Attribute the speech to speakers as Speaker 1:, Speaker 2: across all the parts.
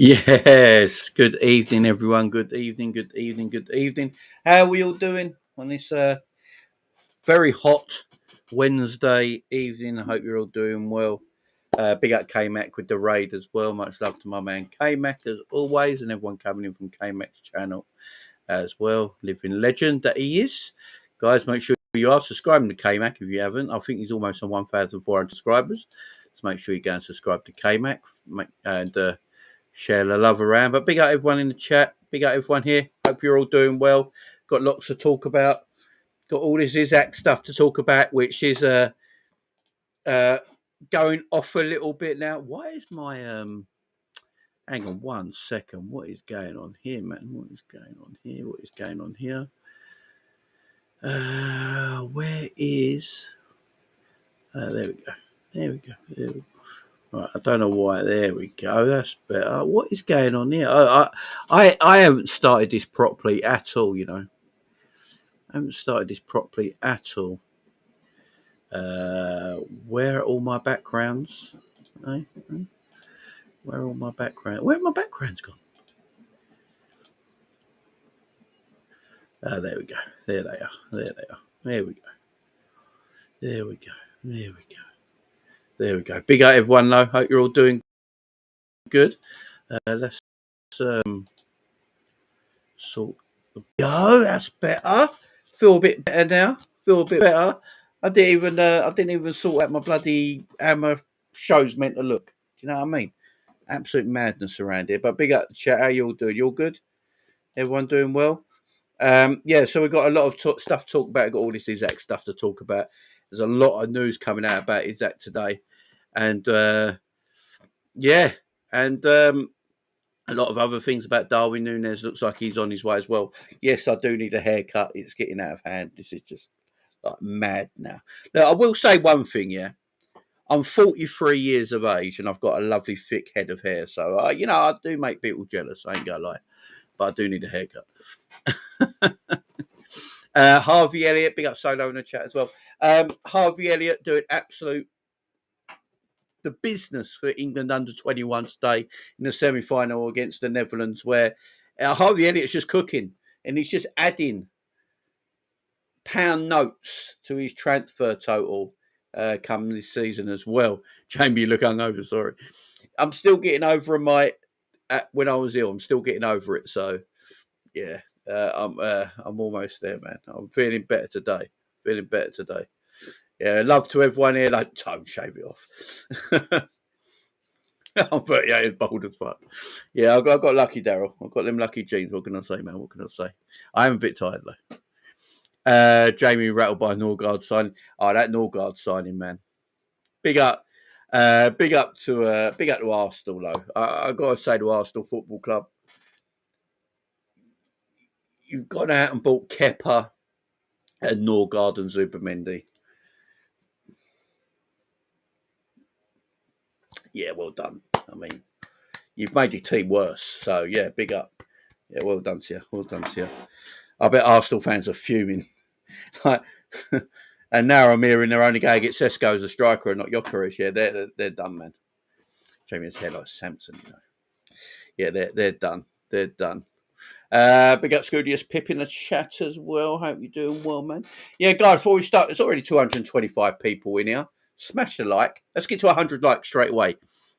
Speaker 1: Yes, good evening, everyone. Good evening, good evening, good evening. How are we all doing on this very hot Wednesday evening? I hope you're all doing well. Big up K Mac with the raid as well. Much love to my man K Mac as always, and everyone coming in from K Mac's channel as well. Living legend that he is. Guys, make sure you are subscribing to K Mac if you haven't. I think he's almost on 1,400 subscribers. So make sure you go and subscribe to K Mac and share the love around. But big up everyone in the chat. Big up everyone here. Hope you're all doing well. Got lots to talk about. Got all this Isaac stuff to talk about, which is uh going off a little bit now. Why is my hang on 1 second. What is going on here, man? What is going on here? What is going on here? Where is there we go. There we go. There we go. Right, I don't know why. There we go. That's better. What is going on here? I haven't started this properly at all. I haven't started this properly at all. Where are all my backgrounds? Eh? Where are all my backgrounds? Where are my backgrounds gone? There we go. There they are. There they are. There we go. There we go. There we go. There we go. Big up everyone though. Hope you're all doing good. Let's sort. Go. That's better. Feel a bit better now. Feel a bit better. I didn't even sort out my bloody how my show's meant to look. Do you know what I mean? Absolute madness around here. But big up the chat. How you all doing? You all good? Everyone doing well? Yeah. So we've got a lot of stuff to talk about. We've got all this Isaac stuff to talk about. There's a lot of news coming out about Isaac today, and yeah, and a lot of other things about Darwin Nunes. Looks like he's on his way as well. Yes, I do need a haircut. It's getting out of hand. This is just like mad now. Now, I will say one thing, yeah. I'm 43 years of age and I've got a lovely thick head of hair. So, I do make people jealous. I ain't gonna lie. But I do need a haircut. Harvey Elliott, big up Solo in the chat as well. Harvey Elliott doing absolute the business for England under 21 today in the semi final against the Netherlands, where Harvey Elliott's just cooking and he's just adding pound notes to his transfer total coming this season as well. Jamie, you look hungover. Sorry, I'm still getting over when I was ill. I'm still getting over it. So yeah, I'm almost there, man. I'm feeling better today. Feeling better today. Yeah, love to everyone here. Like, don't shave it off. I'm 38 bald as fuck. Yeah, I got lucky, Daryl. I've got them lucky genes. What can I say, man? What can I say? I am a bit tired though. Jamie rattled by Norgard signing. Oh, that Norgard signing, man. Big up, big up to Arsenal though. I got to say to Arsenal Football Club, you've gone out and bought Kepa and Norgard and Zubimendi. Yeah, well done. I mean, you've made your team worse. So yeah, big up. Yeah, well done to you. Well done to you. I bet Arsenal fans are fuming. Like, and now I'm hearing they're only going to get Sesko as a striker and not Jokeris. Yeah, they're done, man. Jamie's head like Samson, Yeah, they're done. They're done. Big up Scoodius Pip in the chat as well. Hope you're doing well, man. Yeah, guys, before we start, there's already 225 people in here. Smash the like. Let's get to 100 likes straight away.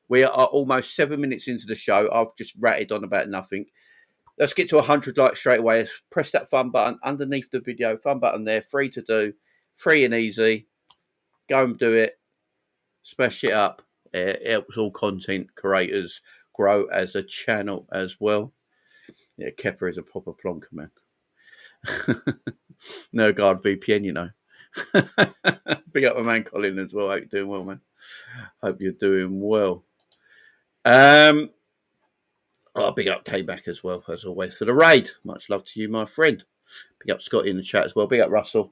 Speaker 1: We are almost 7 minutes into the show. I've just ratted on about nothing. Let's get to 100 likes straight away. Press that fun button underneath the video. Fun button there. Free to do. Free and easy. Go and do it. Smash it up. It helps all content creators grow as a channel as well. Yeah, Kepper is a proper plonker, man. No guard VPN, you know. Big up my man Colin as well. Hope you're doing well, man. Hope you're doing well. Big up K-Back as well, as always, for the raid. Much love to you, my friend. Big up Scotty in the chat as well. Big up Russell.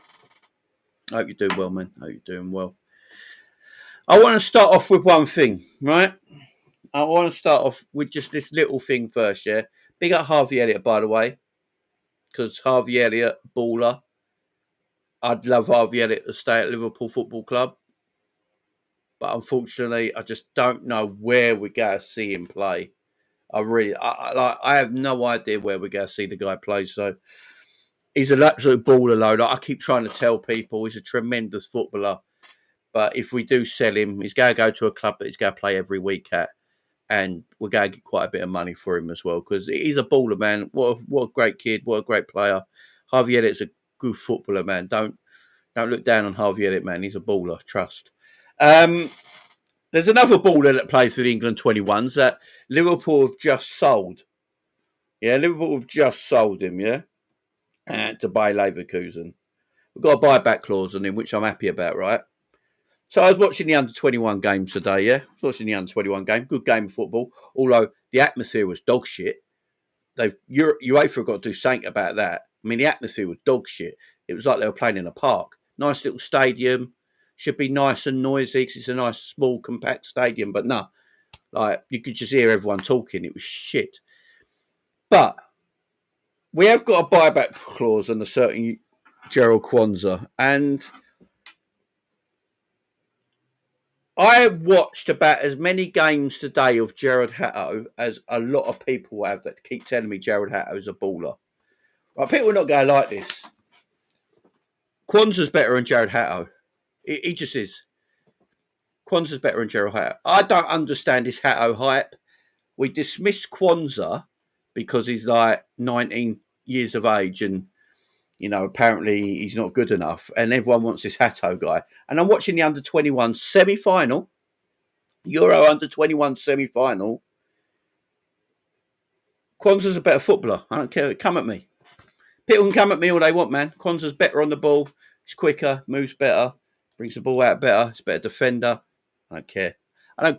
Speaker 1: Hope you're doing well, man. Hope you're doing well. I want to start off with one thing, right? I want to start off with just this little thing first, yeah? Big up Harvey Elliott, by the way, because Harvey Elliott, baller. I'd love Harvey Elliott to stay at Liverpool Football Club. But unfortunately, I just don't know where we're going to see him play I have no idea where we're going to see the guy play. So he's an absolute baller, load. I keep trying to tell people he's a tremendous footballer. But if we do sell him, he's going to go to a club that he's going to play every week at. And we're going to get quite a bit of money for him as well because he's a baller, man. What a great kid. What a great player. Harvey Elliott's a good footballer, man. Don't look down on Harvey Elliott, man. He's a baller. Trust. There's another baller that plays for the England 21s that Liverpool have just sold. Yeah, Liverpool have just sold him, yeah, to Bayer Leverkusen. We've got a buyback clause on him, which I'm happy about, right? So I was watching the under-21 game today, yeah? I was watching the under-21 game. Good game of football, although the atmosphere was dog shit. UEFA have got to do something about that. I mean, the atmosphere was dog shit. It was like they were playing in a park. Nice little stadium. Should be nice and noisy because it's a nice, small, compact stadium. But no, like you could just hear everyone talking. It was shit. But we have got a buyback clause on a certain Gerald Kwanzaa. And I watched about as many games today of Gerard Hatto as a lot of people have that keep telling me Gerard Hatto's a baller. Right, people are not going to like this. Kwanzaa's better than Gerard Hatto. He just is. Kwanzaa's better than Gerard Hatto. I don't understand this Hatto hype. We dismissed Kwanzaa because he's like 19 years of age and, you know, apparently he's not good enough. And everyone wants this Hatto guy. And I'm watching the under-21 semi-final. Euro under-21 semi-final. Kwanzaa's a better footballer. I don't care. Come at me. People can come at me all they want, man. Kwanzaa's better on the ball. He's quicker, moves better, brings the ball out better. He's a better defender. I don't care. Like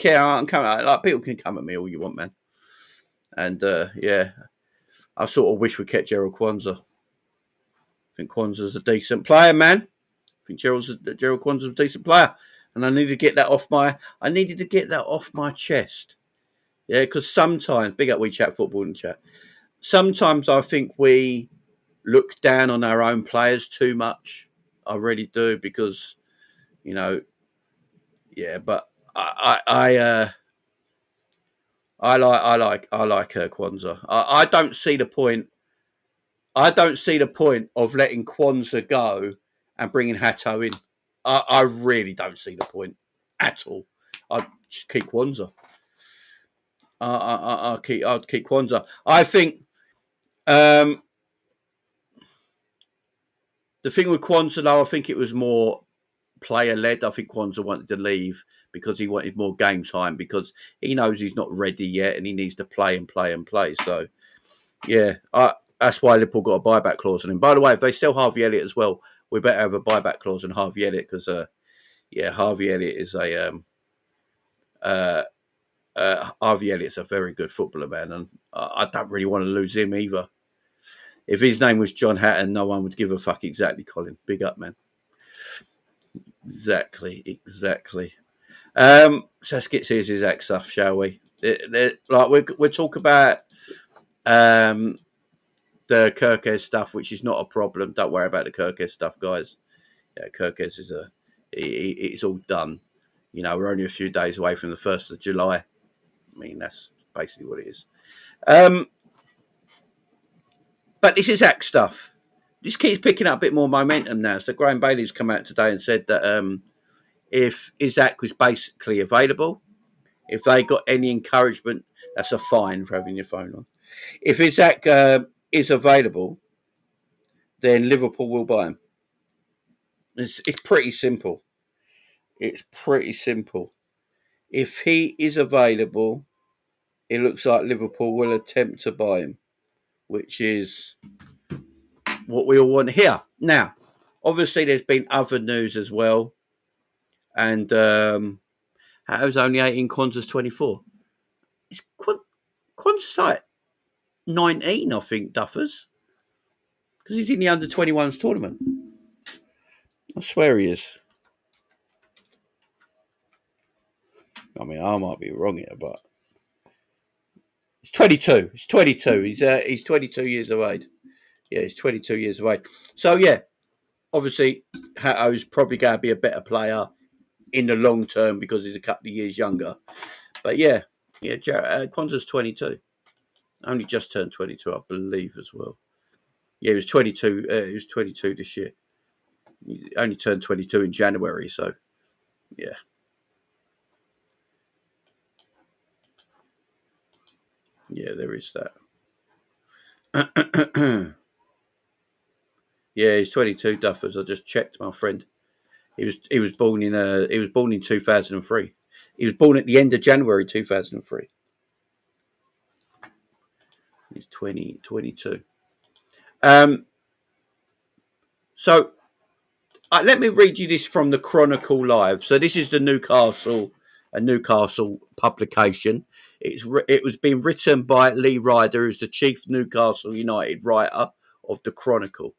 Speaker 1: people can come at me all you want, man. And yeah, I sort of wish we kept Gerald Kwanzaa. I think Kwanzaa's a decent player, man. I think Gerald Kwanzaa's a decent player, and I needed to get that off my chest. Yeah, because sometimes, big up We Chat Football and Chat. Sometimes I think we look down on our own players too much. I really do because, you know, yeah. But I like Kwanzaa. I don't see the point. I don't see the point of letting Kwanzaa go and bringing Hatto in. I really don't see the point at all. I'd just keep Kwanzaa. I'd keep Kwanzaa. I think the thing with Kwanzaa, though, I think it was more player-led. I think Kwanzaa wanted to leave because he wanted more game time because he knows he's not ready yet and he needs to play and play and play. So, yeah, that's why Liverpool got a buyback clause on him. By the way, if they sell Harvey Elliott as well, we better have a buyback clause on Harvey Elliott because, yeah, Harvey Elliott is Harvey Elliott's a very good footballer, man, and I don't really want to lose him either. If his name was John Hatton, no one would give a fuck. Exactly, Colin. Big up, man. Exactly. So let's get to his exact stuff, shall we? We'll talk about the Kirkes stuff, which is not a problem. Don't worry about the Kirkes stuff, guys. Yeah, Kirkes is it's all done. You know, we're only a few days away from the 1st of July. I mean, that's basically what it is. But this Isaac stuff. This keeps picking up a bit more momentum now. So Graham Bailey's come out today and said that if Isaac was basically available, if they got any encouragement, that's a fine for having your phone on. If Isaac is available, then Liverpool will buy him. It's pretty simple. It's pretty simple. If he is available, it looks like Liverpool will attempt to buy him, which is what we all want to hear. Now, obviously, there's been other news as well. And Hatto's only 18, Kwanzaa's 24. It's Kwanzaa's like 19, I think, Duffers. Because he's in the under-21s tournament. I swear he is. I mean, I might be wrong here, but he's 22. He's 22. He's 22 years of age. Yeah, he's 22 years of age. So, yeah, obviously, Hatto's probably going to be a better player in the long term because he's a couple of years younger. But, yeah, Kwanzaa's 22. Only just turned 22, I believe, as well. Yeah, he was 22. He was 22 this year. He only turned 22 in January, so yeah. Yeah, there is that. Yeah, he's 22. Duffers. I just checked, my friend. He was born in 2003. He was born at the end of January 2003. He's 22. Um, so let me read you this from the Chronicle Live. So this is a Newcastle publication. It was being written by Lee Ryder, who's the chief Newcastle United writer of the Chronicle.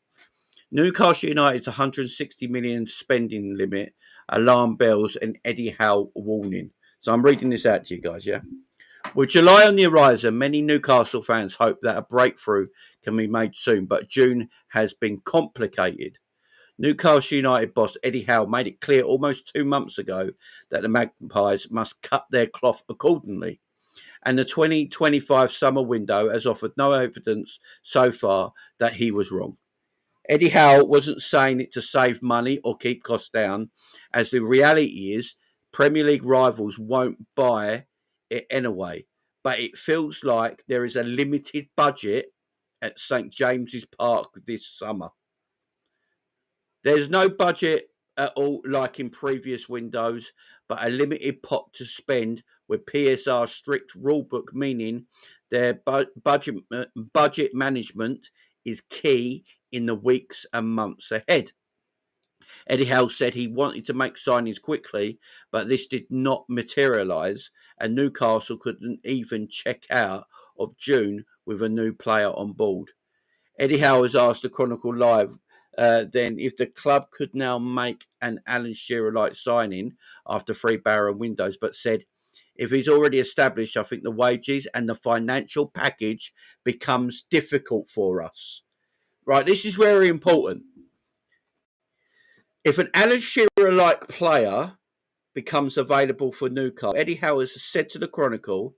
Speaker 1: Newcastle United's 160 million spending limit, alarm bells, and Eddie Howe warning. So I'm reading this out to you guys, yeah? With July on the horizon, many Newcastle fans hope that a breakthrough can be made soon, but June has been complicated. Newcastle United boss Eddie Howe made it clear almost 2 months ago that the Magpies must cut their cloth accordingly. And the 2025 summer window has offered no evidence so far that he was wrong. Eddie Howe wasn't saying it to save money or keep costs down, as the reality is Premier League rivals won't buy it anyway. But it feels like there is a limited budget at St James's Park this summer. There's no budget at all like in previous windows, but a limited pot to spend with PSR's strict rulebook, meaning their budget management is key in the weeks and months ahead. Eddie Howe said he wanted to make signings quickly, but this did not materialise, and Newcastle couldn't even check out of June with a new player on board. Eddie Howe has asked the Chronicle Live then if the club could now make an Alan Shearer-like signing after 3 barren windows, but said, if he's already established, I think the wages and the financial package becomes difficult for us. Right, this is very important. If an Alan Shearer-like player becomes available for Newcastle, Eddie Howe has said to the Chronicle,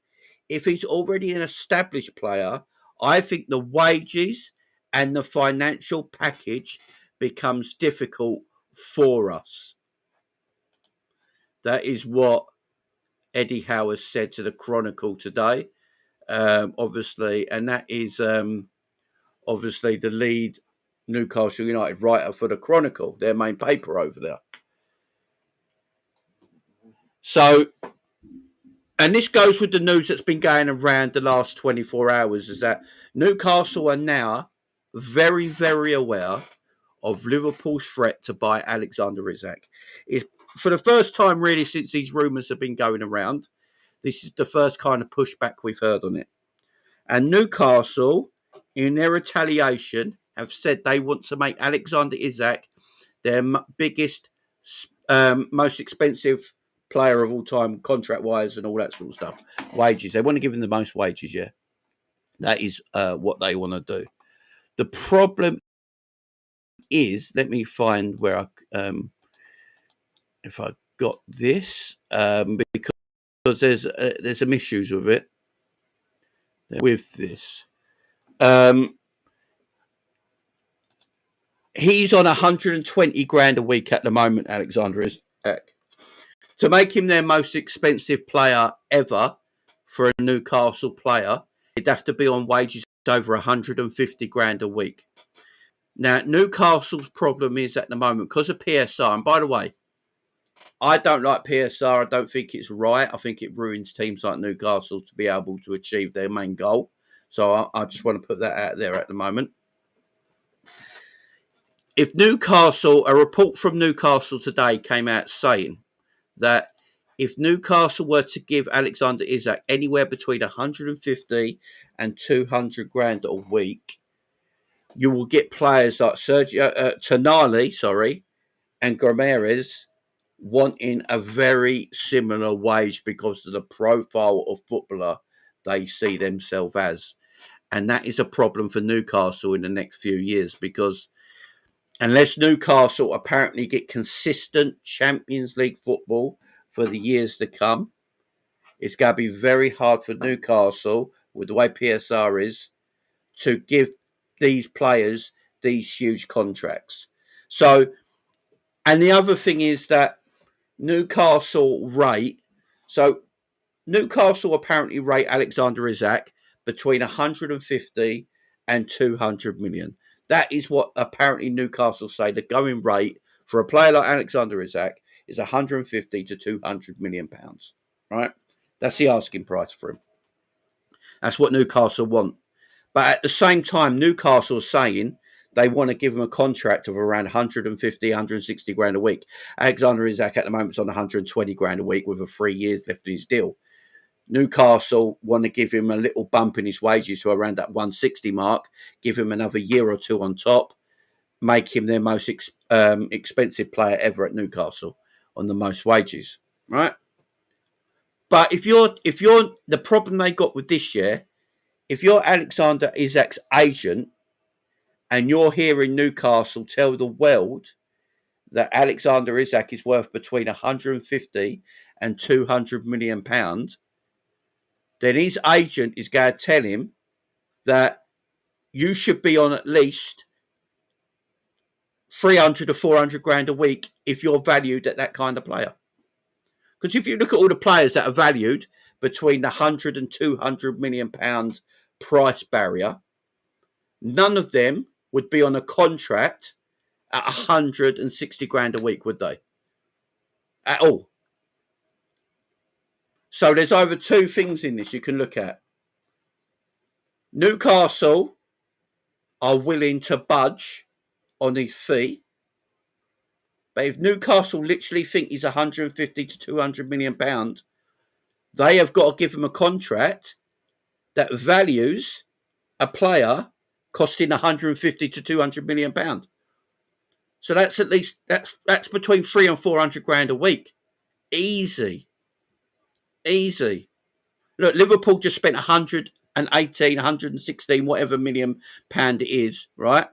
Speaker 1: if he's already an established player, I think the wages and the financial package becomes difficult for us. That is what Eddie Howe has said to the Chronicle today, obviously, and that is obviously the lead Newcastle United writer for the Chronicle, their main paper over there. So, and this goes with the news that's been going around the last 24 hours, is that Newcastle are now very, very aware of Liverpool's threat to buy Alexander Isak. For the first time, really, since these rumours have been going around, this is the first kind of pushback we've heard on it. And Newcastle, in their retaliation, have said they want to make Alexander Isak their biggest, most expensive player of all time, contract-wise and all that sort of stuff. Wages. They want to give him the most wages, yeah. That is what they want to do. The problem is, let me find where if I got this, because there's some issues with it. With this, he's on 120 grand a week at the moment, Alexander Isak. To make him their most expensive player ever for a Newcastle player, he'd have to be on wages over 150 grand a week. Now, Newcastle's problem is at the moment, because of PSR, and by the way, I don't like PSR. I don't think it's right. I think it ruins teams like Newcastle to be able to achieve their main goal. So I just want to put that out there at the moment. If Newcastle, a report from Newcastle today came out saying that if Newcastle were to give Alexander Isak anywhere between 150 and 200 grand a week, you will get players like Tonali, and Gomes wanting a very similar wage because of the profile of footballer they see themselves as. And that is a problem for Newcastle in the next few years, because unless Newcastle apparently get consistent Champions League football for the years to come, it's going to be very hard for Newcastle with the way PSR is, to give these players these huge contracts. So, and the other thing is that Newcastle rate, so Newcastle apparently rate Alexander Isak between 150 and 200 million. That is what apparently Newcastle say the going rate for a player like Alexander Isak is 150 to 200 million pounds, right? That's the asking price for him. That's what Newcastle want. But at the same time, Newcastle is saying they want to give him a contract of around 150, 160 grand a week. Alexander Isak at the moment is on 120 grand a week with 3 years left in his deal. Newcastle want to give him a little bump in his wages to around that 160 mark, give him another year or two on top, make him their most expensive player ever at Newcastle on the most wages, right? But if you're the problem they got with this year, if you're Alexander Isak's agent and you're hearing Newcastle tell the world that Alexander Isak is worth between 150 and 200 million pounds, then his agent is going to tell him that you should be on at least 300 to 400 grand a week if you're valued at that kind of player. Because if you look at all the players that are valued between the 100 and 200 million pounds price barrier, none of them would be on a contract at 160 grand a week, would they? At all. So there's over two things in this you can look at. Newcastle are willing to budge on his fee. But if Newcastle literally think he's 150 to 200 million pounds, they have got to give him a contract that values a player costing 150 to 200 million pounds. So that's at least that's between 300 and 400 grand a week. Easy. Look, Liverpool just spent 118, 116, whatever million pound it is, right,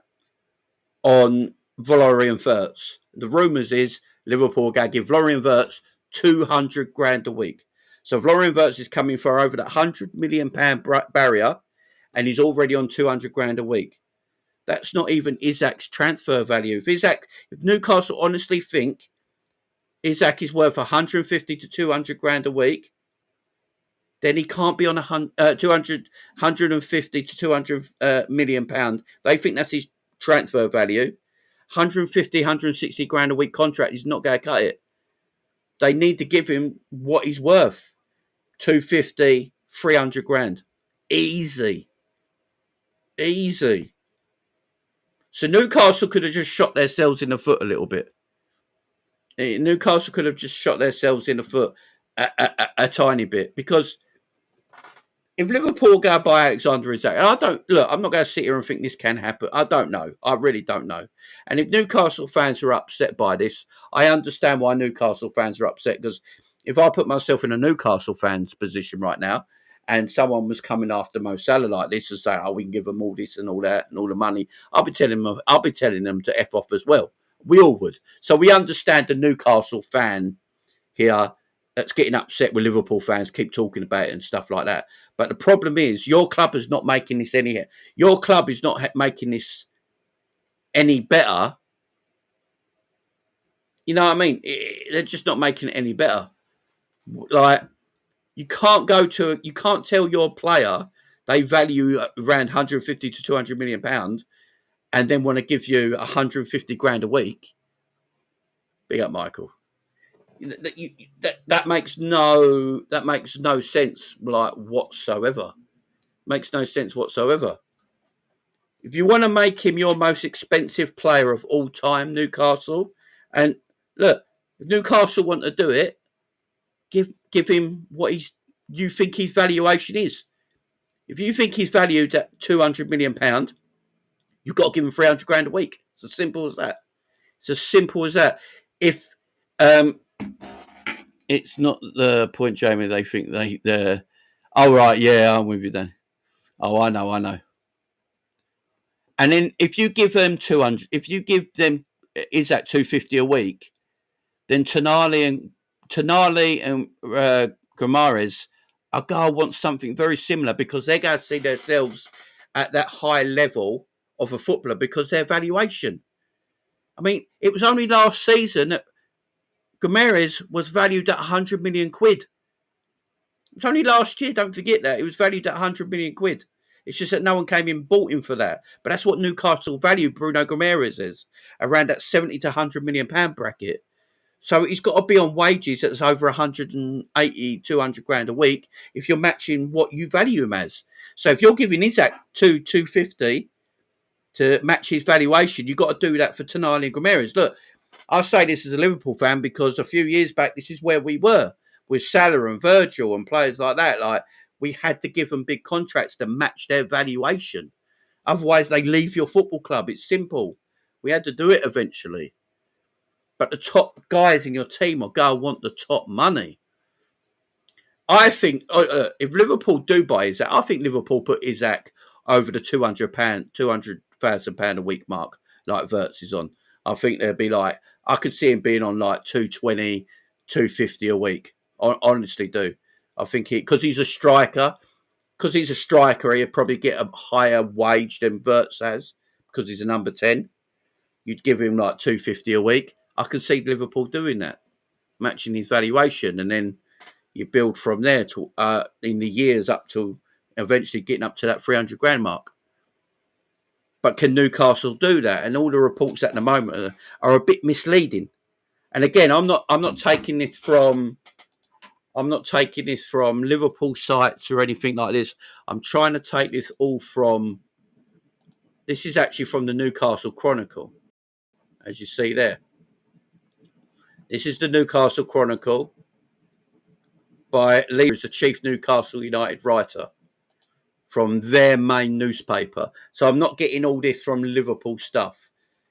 Speaker 1: on Florian Wirtz. The rumours is Liverpool are going to give Florian Wirtz 200 grand a week. So Florian Wirtz is coming for over that 100 million pound barrier, and he's already on 200 grand a week. That's not even Isak's transfer value. If Newcastle honestly think Isak is worth 150 to 200 grand a week, then he can't be on 150 to 200 million pound. They think that's his transfer value. 150, 160 grand a week contract is not going to cut it. They need to give him what he's worth. 250, 300 grand. Easy. So Newcastle could have just shot themselves in the foot a little bit. Newcastle could have just shot themselves in the foot a tiny bit, because if Liverpool go buy Alexander Isak, and I'm not going to sit here and think this can happen. I don't know. I really don't know. And if Newcastle fans are upset by this, I understand why Newcastle fans are upset, because if I put myself in a Newcastle fan's position right now and someone was coming after Mo Salah like this and saying, we can give them all this and all that and all the money, I'll be telling them to F off as well. We all would. So we understand the Newcastle fan here that's getting upset with Liverpool fans keep talking about it and stuff like that. But the problem is your club is not making this your club is not making this any better. You know what I mean? They're just not making it any better. Like, you can't tell your player they value around 150 to 200 million pounds and then want to give you 150 grand a week. Big up, Michael. That makes no sense, like, whatsoever. Makes no sense whatsoever. If you want to make him your most expensive player of all time, Newcastle, and look, if Newcastle want to do it, give him what you think his valuation is. If you think he's valued at 200 million pound, you've got to give him 300 grand a week. It's as simple as that. If it's not the point, Jamie, they think they're oh right, yeah, I'm with you then. Oh, I know. And then if you give them 200, if you give them Isak 250 a week, then Tonali and Guimaraes Argyle wants something very similar because they're going to see themselves at that high level of a footballer because their valuation. I mean, it was only last season that Gomes was valued at 100 million quid. It was only last year, don't forget that. It was valued at 100 million quid. It's just that no one came in and bought him for that. But that's what Newcastle valued Bruno Gomes as, around that 70 to 100 million pound bracket. So he's got to be on wages that's over 180, 200 grand a week if you're matching what you value him as. So if you're giving Isak 250 to match his valuation, you've got to do that for Tonali and Gomes. Look, I say this as a Liverpool fan because a few years back, this is where we were with Salah and Virgil and players like that. Like, we had to give them big contracts to match their valuation. Otherwise, they leave your football club. It's simple. We had to do it eventually. But the top guys in your team will go want the top money. I think if Liverpool do buy Isak, I think Liverpool put Isak over the £200,000 a week mark, like Wirtz is on. I think they'd be like, I could see him being on like 220, 250 a week. I honestly do. I think because he's a striker, he'd probably get a higher wage than Wirtz has because he's a number 10. You'd give him like 250 a week. I can see Liverpool doing that, matching his valuation, and then you build from there to in the years up to eventually getting up to that 300 grand mark. But can Newcastle do that? And all the reports at the moment are a bit misleading. And again, I'm not taking this from Liverpool sites or anything like this. I'm trying to take this all from. This is actually from the Newcastle Chronicle, as you see there. This is the Newcastle Chronicle by Lee, who's the chief Newcastle United writer from their main newspaper. So I'm not getting all this from Liverpool stuff.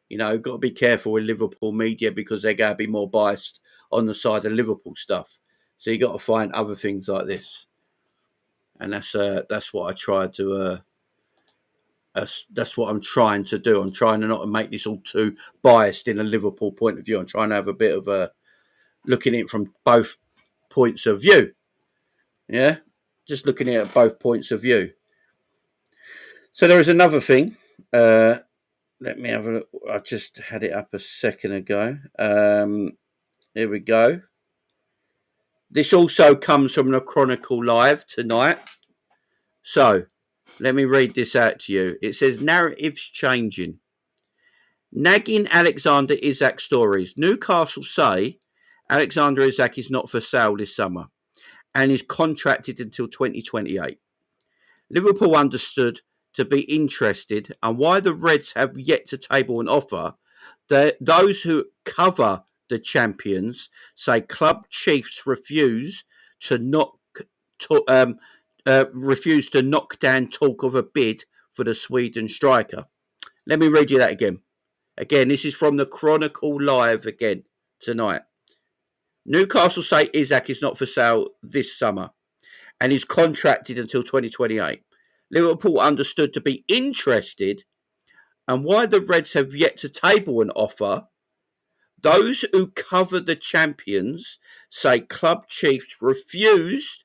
Speaker 1: You know, got to be careful with Liverpool media because they're going to be more biased on the side of Liverpool stuff. So you got to find other things like this, and that's what I try to. That's what I'm trying to do. I'm trying to not make this all too biased in a Liverpool point of view. I'm trying to have a bit of a looking at it from both points of view. Yeah, just looking at it at both points of view. So there is another thing. Let me have a look. I just had it up a second ago. Here we go. This also comes from the Chronicle Live tonight. So let me read this out to you. It says, narratives changing. Nagging Alexander Isak stories. Newcastle say Alexander Isak is not for sale this summer and is contracted until 2028. Liverpool understood to be interested, and why the Reds have yet to table an offer. Those who cover the champions say club chiefs refuse to knock down talk of a bid for the Sweden striker. Let me read you that again. Again, this is from the Chronicle Live again tonight. Newcastle say Isak is not for sale this summer and is contracted until 2028. Liverpool understood to be interested, and why the Reds have yet to table an offer. Those who cover the champions say club chiefs refused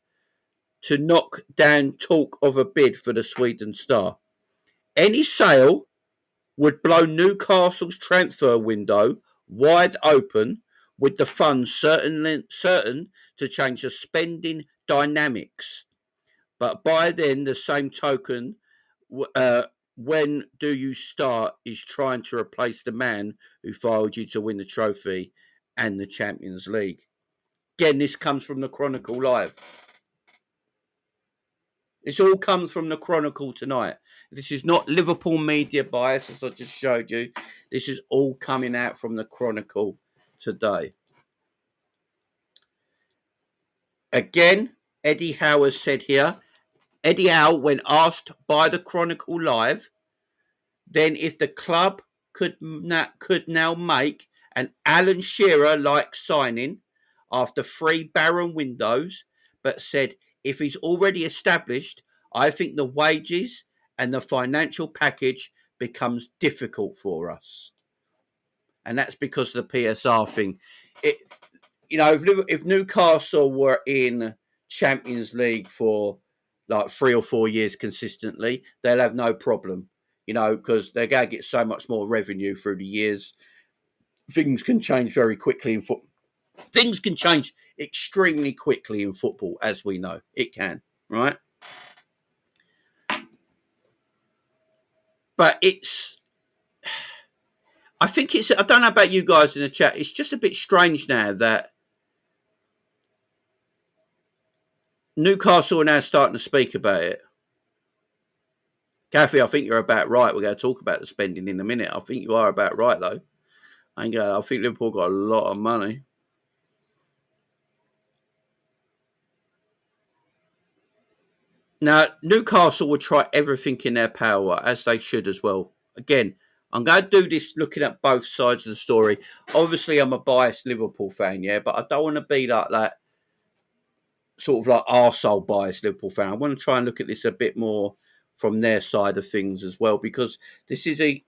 Speaker 1: to knock down talk of a bid for the Sweden star. Any sale would blow Newcastle's transfer window wide open, with the funds certain to change the spending dynamics. But by then, the same token, when do you start is trying to replace the man who failed you to win the trophy and the Champions League. Again, this comes from the Chronicle Live. This all comes from the Chronicle tonight. This is not Liverpool media bias, as I just showed you. This is all coming out from the Chronicle today. Again, Eddie Howe has said here, Eddie Howe, when asked by the Chronicle Live, then if the club could now make an Alan Shearer-like signing after 3 barren windows, but said if he's already established, I think the wages and the financial package becomes difficult for us. And that's because of the PSR thing. If Newcastle were in Champions League for like 3 or 4 years consistently, they'll have no problem, because they're going to get so much more revenue through the years. Things can change very quickly in football. Things can change extremely quickly in football, as we know. It can, right? But I don't know about you guys in the chat, it's just a bit strange now that Newcastle are now starting to speak about it. Kathy, I think you're about right. We're going to talk about the spending in a minute. I think you are about right, though. I think Liverpool got a lot of money. Now, Newcastle will try everything in their power, as they should as well. Again, I'm going to do this looking at both sides of the story. Obviously, I'm a biased Liverpool fan, yeah, but I don't want to be like that sort of like arsehole biased Liverpool fan. I want to try and look at this a bit more from their side of things as well, because this is the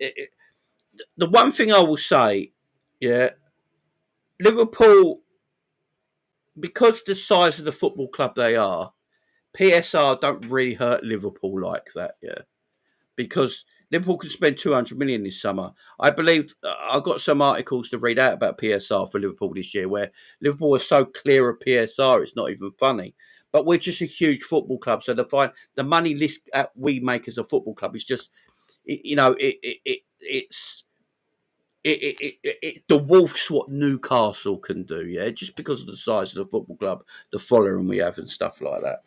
Speaker 1: one thing I will say, yeah, Liverpool, because the size of the football club they are, PSR don't really hurt Liverpool like that, yeah, because Liverpool can spend 200 million this summer. I believe I've got some articles to read out about PSR for Liverpool this year, where Liverpool is so clear of PSR, it's not even funny. But we're just a huge football club, so the money list that we make as a football club is just, it's dwarfs what Newcastle can do, yeah, just because of the size of the football club, the following we have, and stuff like that.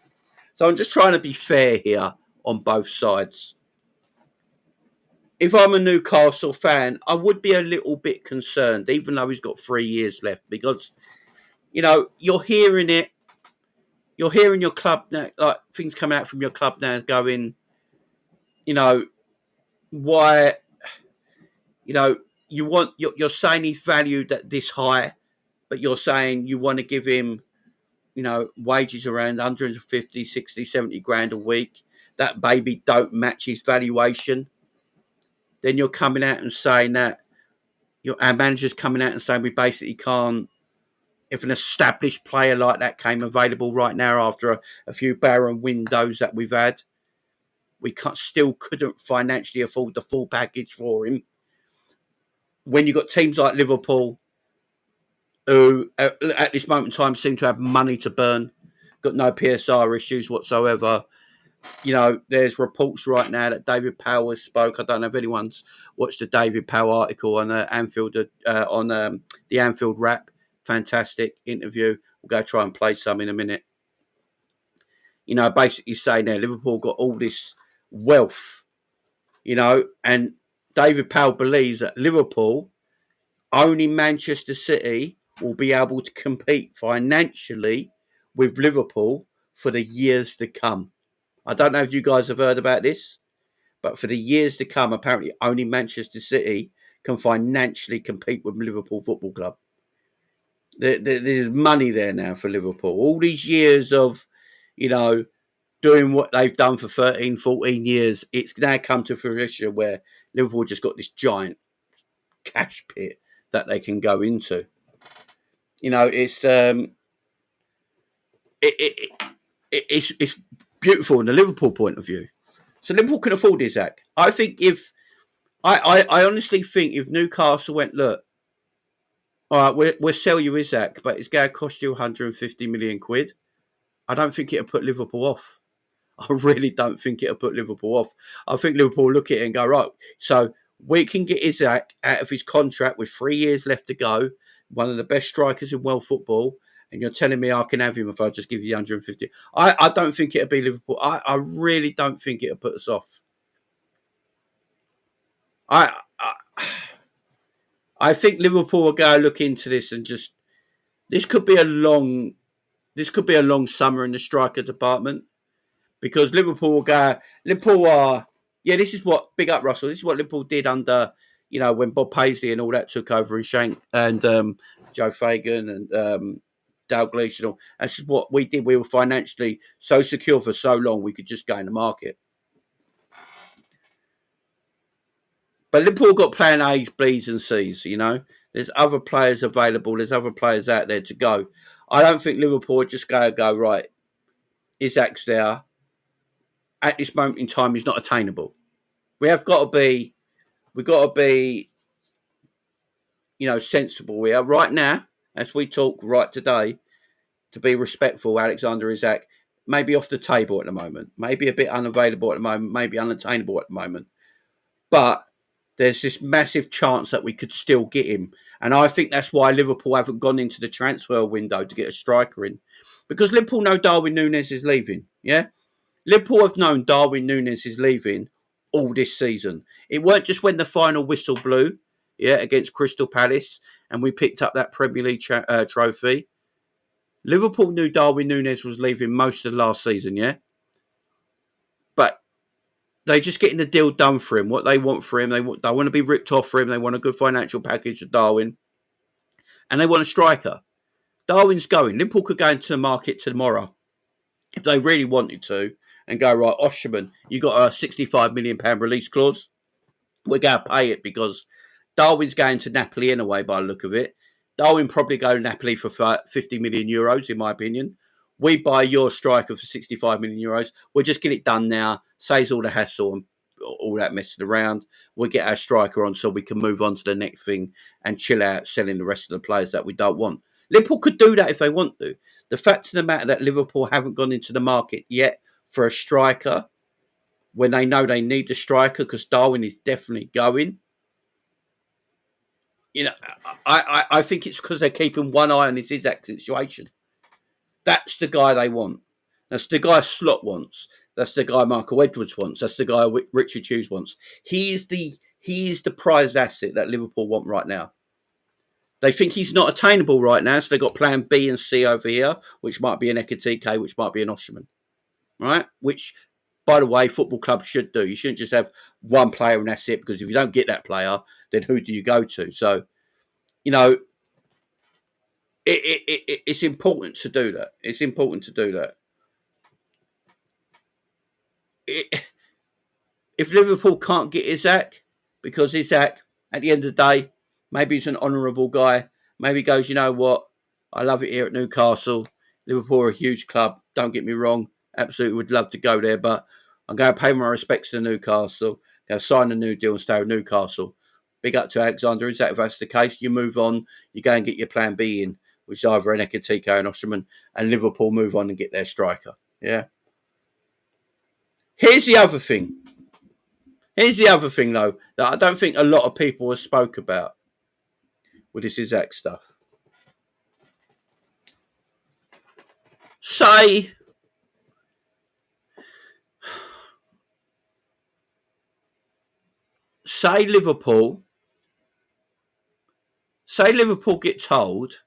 Speaker 1: So I'm just trying to be fair here on both sides. If I'm a Newcastle fan, I would be a little bit concerned, even though he's got 3 years left, because you're hearing it. You're hearing your club now, like things coming out from your club now, going, why, you're saying he's valued at this high, but you're saying you want to give him, wages around 150, 60, 70 grand a week. That baby don't match his valuation. Then you're coming out and saying that our manager's coming out and saying we basically can't. If an established player like that came available right now after a few barren windows that we've had, we couldn't financially afford the full package for him. When you've got teams like Liverpool, who at this moment in time seem to have money to burn, got no PSR issues whatsoever. There's reports right now that David Powell spoke. I don't know if anyone's watched the David Powell article on Anfield, on the Anfield Wrap. Fantastic interview. We'll go try and play some in a minute. Basically saying there, Liverpool got all this wealth, and David Powell believes that Liverpool, only Manchester City will be able to compete financially with Liverpool for the years to come. I don't know if you guys have heard about this, but for the years to come, apparently only Manchester City can financially compete with Liverpool Football Club. There's money there now for Liverpool. All these years of, doing what they've done for 13, 14 years, it's now come to fruition where Liverpool just got this giant cash pit that they can go into. It's it's beautiful in the Liverpool point of view. So Liverpool can afford Isak. I think I honestly think if Newcastle went, look, all right, we'll sell you Isak, but it's going to cost you 150 million quid. I don't think it'll put Liverpool off. I really don't think it'll put Liverpool off. I think Liverpool look at it and go, right, so we can get Isak out of his contract with 3 years left to go, one of the best strikers in world football, and you're telling me I can have him if I just give you 150. I don't think it'll be Liverpool. I really don't think it'll put us off. I think Liverpool will go look into this and just, this could be a long summer in the striker department, because Liverpool will go. Liverpool are, this is what, big up Russell. This is what Liverpool did under, when Bob Paisley and all that took over, and Shank and Joe Fagan and Dalglish and all. This is what we did. We were financially so secure for so long we could just go in the market. But Liverpool got plan A's, B's and C's, There's other players available. There's other players out there to go. I don't think Liverpool are just going to go, right, Isaac's there at this moment in time is not attainable. We've got to be, sensible. We are right now, as we talk right today, to be respectful. Alexander Isak maybe off the table at the moment, maybe a bit unavailable at the moment, maybe unattainable at the moment, but there's this massive chance that we could still get him. And I think that's why Liverpool haven't gone into the transfer window to get a striker in. Because Liverpool know Darwin Núñez is leaving. Yeah? Liverpool have known Darwin Núñez is leaving all this season. It weren't just when the final whistle blew, against Crystal Palace, and we picked up that Premier League trophy. Liverpool knew Darwin Núñez was leaving most of last season, yeah? But they're just getting the deal done for him. What they want for him, they want to be ripped off for him. They want a good financial package of Darwin. And they want a striker. Darwin's going. Liverpool could go into the market tomorrow if they really wanted to and go, right, Osimhen, you got a £65 million release clause. We're going to pay it because Darwin's going to Napoli anyway, by the look of it. Darwin probably go to Napoli for €50 million, in my opinion. We buy your striker for €65 million. We'll just get it done now. Saves all the hassle and all that messing around. We'll get our striker on so we can move on to the next thing and chill out selling the rest of the players that we don't want. Liverpool could do that if they want to. The fact of the matter that Liverpool haven't gone into the market yet for a striker when they know they need the striker because Darwin is definitely going. I think it's because they're keeping one eye on this Isak situation. That's the guy they want. That's the guy Slot wants. That's the guy Michael Edwards wants. That's the guy Richard Hughes wants. He is the prized asset that Liverpool want right now. They think he's not attainable right now, so they've got plan B and C over here, which might be an Ekitike, which might be an Osimhen. Right? Which, by the way, football clubs should do. You shouldn't just have one player and that's it, because if you don't get that player, then who do you go to? So, it's important to do that. It's important to do that. If Liverpool can't get Isak, because Isak, at the end of the day, maybe he's an honourable guy. Maybe he goes, you know what? I love it here at Newcastle. Liverpool are a huge club. Don't get me wrong. Absolutely would love to go there, but I'm going to pay my respects to Newcastle. Go sign a new deal and stay with Newcastle. Big up to Alexander Isak. If that's the case, you move on. You go and get your plan B in, which is either an Ekitike and Osimhen, and Liverpool move on and get their striker. Yeah. Here's the other thing. Though, that I don't think a lot of people have spoke about with this Isak stuff. Say Liverpool get told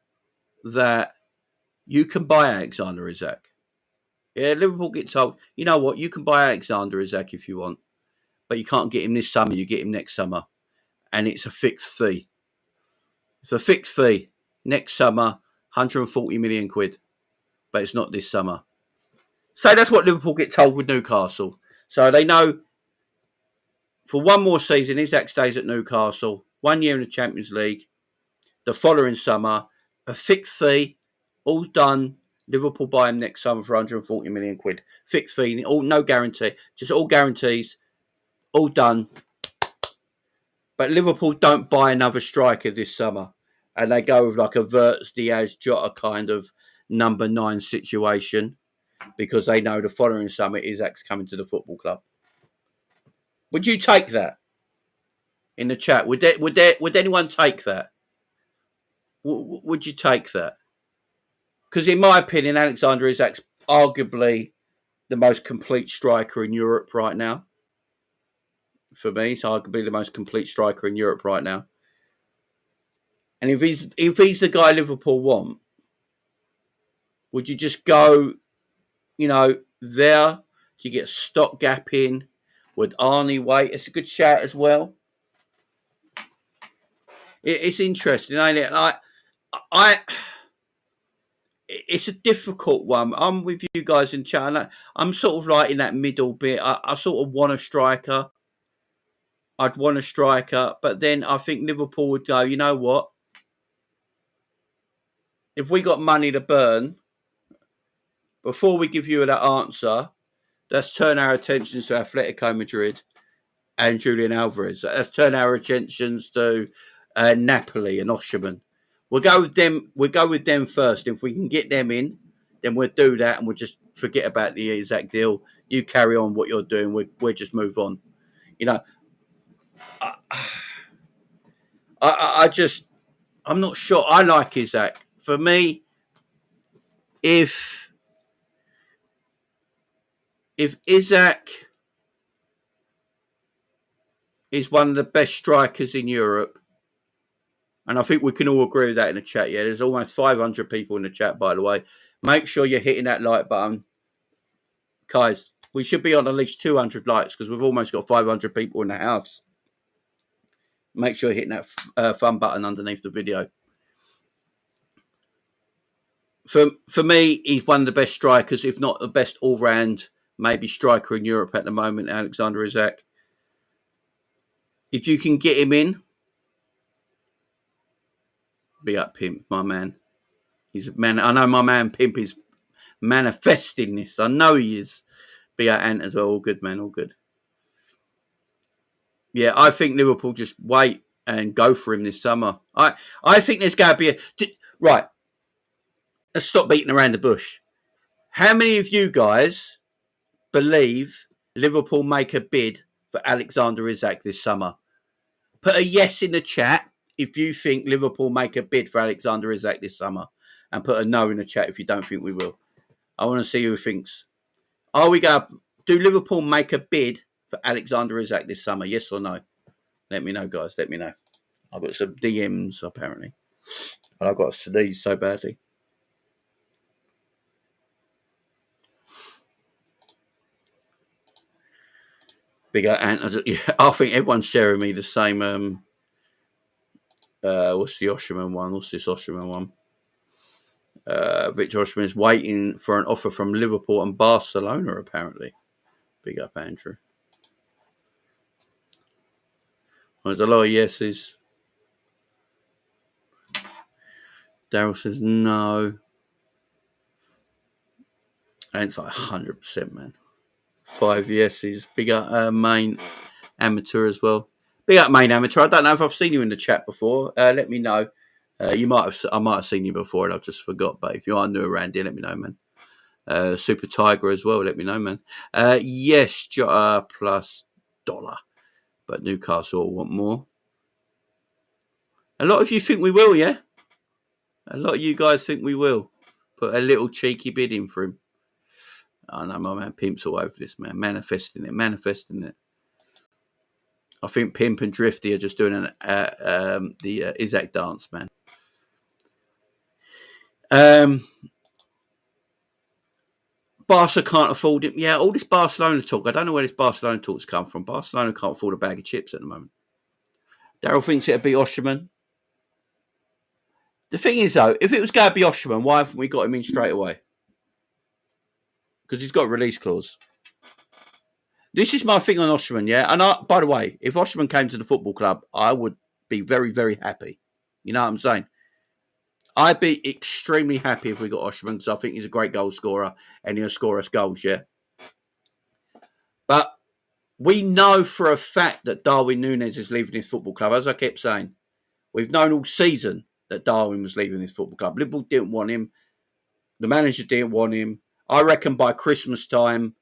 Speaker 1: that you can buy Alexander Isak. Yeah, Liverpool get told, you know what, you can buy Alexander Isak if you want, but you can't get him this summer, you get him next summer. And it's a fixed fee. It's a fixed fee. Next summer, 140 million quid. But it's not this summer. So that's what Liverpool get told with Newcastle. So they know for one more season, Isak stays at Newcastle, 1 year in the Champions League. The following summer, a fixed fee, all done. Liverpool buy him next summer for 140 million quid. Fixed fee, no guarantee. Just all guarantees, all done. But Liverpool don't buy another striker this summer. And they go with like a Wirtz, Diaz, Jota kind of number 9 situation. Because they know the following summer Isak's coming to the football club. Would you take that? In the chat, would anyone take that? Would you take that? Because in my opinion, Alexander Isak's arguably the most complete striker in Europe right now. For me, he's arguably the most complete striker in Europe right now. And if he's the guy Liverpool want, would you just go, there? Do you get a stopgap in? Would Arnie wait? It's a good shout as well. It's interesting, ain't it? It's a difficult one. I'm with you guys in chat. I'm sort of like in that middle bit. I sort of want a striker. I'd want a striker, but then I think Liverpool would go, you know what? If we got money to burn, before we give you that answer, let's turn our attentions to Atletico Madrid and Julian Alvarez. Let's turn our attentions to Napoli and Osimhen. We'll go with them. We'll go with them first. If we can get them in, then we'll do that, and we'll just forget about the Isak deal. You carry on what you're doing. We'll just move on. You know, I'm not sure. I like Isak. For me, if Isak is one of the best strikers in Europe, and I think we can all agree with that in the chat. Yeah, there's almost 500 people in the chat, by the way. Make sure you're hitting that like button. Guys, we should be on at least 200 likes because we've almost got 500 people in the house. Make sure you're hitting that fun button underneath the video. For me, he's one of the best strikers, if not the best all-round, maybe striker in Europe at the moment, Alexander Isak. If you can get him in, be up, Pimp, my man. He's a man. I know my man Pimp is manifesting this. I know he is. Be up, Ant, as well. All good, man. All good. Yeah, I think Liverpool just wait and go for him this summer. I think there's going to be right. Let's stop beating around the bush. How many of you guys believe Liverpool make a bid for Alexander Isak this summer? Put a yes in the chat if you think Liverpool make a bid for Alexander Isak this summer, and put a no in the chat if you don't think we will. I want to see who thinks. Are we going to do Liverpool make a bid for Alexander Isak this summer? Yes or no? Let me know, guys. Let me know. I've got some DMs apparently, but I've got to sneeze so badly. Bigger Ant. I think everyone's sharing me the same. What's the Osimhen one? What's this Osimhen one? Victor Osimhen is waiting for an offer from Liverpool and Barcelona, apparently. Big up, Andrew. There's a lot of yeses. Daryl says no. And it's like 100%, man. 5 yeses. Big up main amateur as well. Big up main amateur. I don't know if I've seen you in the chat before. Let me know. I might have seen you before and I've just forgot. But if you are new around here, let me know, man. Super Tiger as well. Let me know, man. Yes, Jota plus $1. But Newcastle want more. A lot of you think we will, yeah? A lot of you guys think we will. Put a little cheeky bid in for him. I know my man Pimp's all over this, man. Manifesting it. I think Pimp and Drifty are just doing the Isak dance, man. Barca can't afford it. Yeah, all this Barcelona talk. I don't know where this Barcelona talk's come from. Barcelona can't afford a bag of chips at the moment. Daryl thinks it'd be Osimhen. The thing is, though, if it was going to be Osimhen, why haven't we got him in straight away? Because he's got a release clause. This is my thing on Osimhen, yeah? And by the way, if Osimhen came to the football club, I would be very, very happy. You know what I'm saying? I'd be extremely happy if we got Osimhen because I think he's a great goal scorer and he'll score us goals, yeah? But we know for a fact that Darwin Núñez is leaving this football club. As I kept saying, we've known all season that Darwin was leaving this football club. Liverpool didn't want him. The manager didn't want him. I reckon by Christmas time,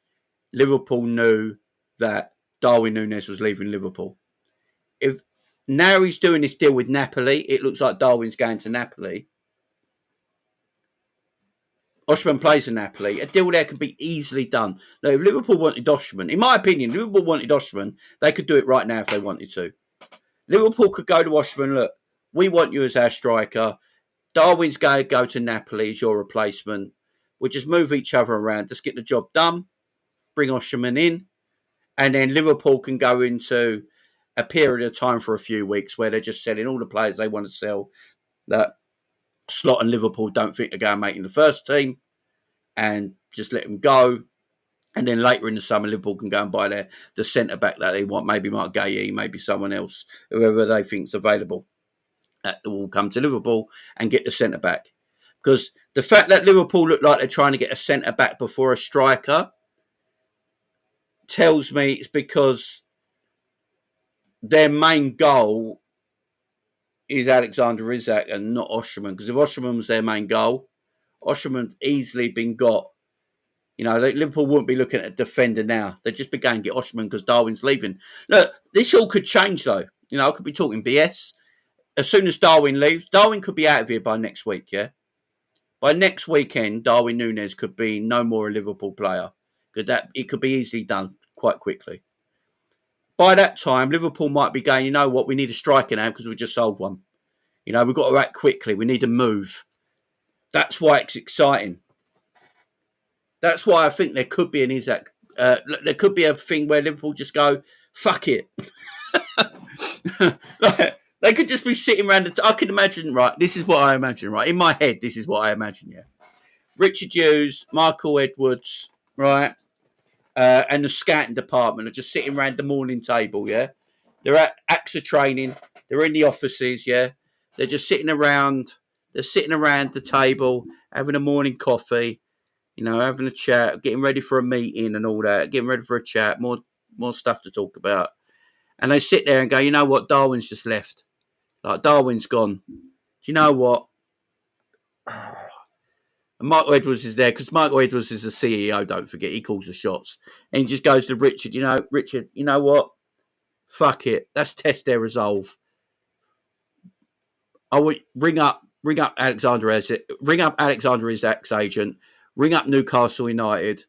Speaker 1: Liverpool knew that Darwin Núñez was leaving Liverpool. If now he's doing this deal with Napoli, it looks like Darwin's going to Napoli. Osimhen plays in Napoli. A deal there can be easily done. Now, if Liverpool wanted Osimhen, in my opinion, Liverpool wanted Osimhen, they could do it right now if they wanted to. Liverpool could go to Osimhen, look, we want you as our striker. Darwin's going to go to Napoli as your replacement. We'll just move each other around. Just get the job done. Bring Osimhen in. And then Liverpool can go into a period of time for a few weeks where they're just selling all the players they want to sell that Slot and Liverpool don't think they're going to make in the first team and just let them go. And then later in the summer, Liverpool can go and buy the centre-back that they want. Maybe Mark Guéhi, maybe someone else, whoever they think's available. That will come to Liverpool and get the centre-back. Because the fact that Liverpool look like they're trying to get a centre back before a striker tells me it's because their main goal is Alexander Isak and not Osimhen. Because if Osimhen was their main goal, Osimhen's easily been got. You know, Liverpool wouldn't be looking at a defender now. They'd just be going to get Osimhen because Darwin's leaving. Look, this all could change though. You know, I could be talking BS. As soon as Darwin leaves, Darwin could be out of here by next week, yeah? By next weekend, Darwin Núñez could be no more a Liverpool player. It could be easily done quite quickly. By that time, Liverpool might be going, you know what, we need a striker now because we just sold one. You know, we've got to act quickly. We need to move. That's why it's exciting. That's why I think there could be an Isak. There could be a thing where Liverpool just go, fuck it. They could just be sitting around. I can imagine, right? This is what I imagine, right? In my head, this is what I imagine, yeah. Richard Hughes, Michael Edwards, right? And the scouting department are just sitting around the morning table, yeah? They're at AXA training. They're in the offices, yeah? They're just sitting around. They're sitting around the table, having a morning coffee, you know, having a chat, getting ready for a meeting and all that, getting ready for a chat, more stuff to talk about. And they sit there and go, you know what, Darwin's just left. Like, Darwin's gone. Do you know what? And Michael Edwards is there because Michael Edwards is the CEO, don't forget. He calls the shots. And he just goes to Richard, Richard, you know what? Fuck it. Let's test their resolve. I would ring up Alexander Isak's agent, ring up Newcastle United,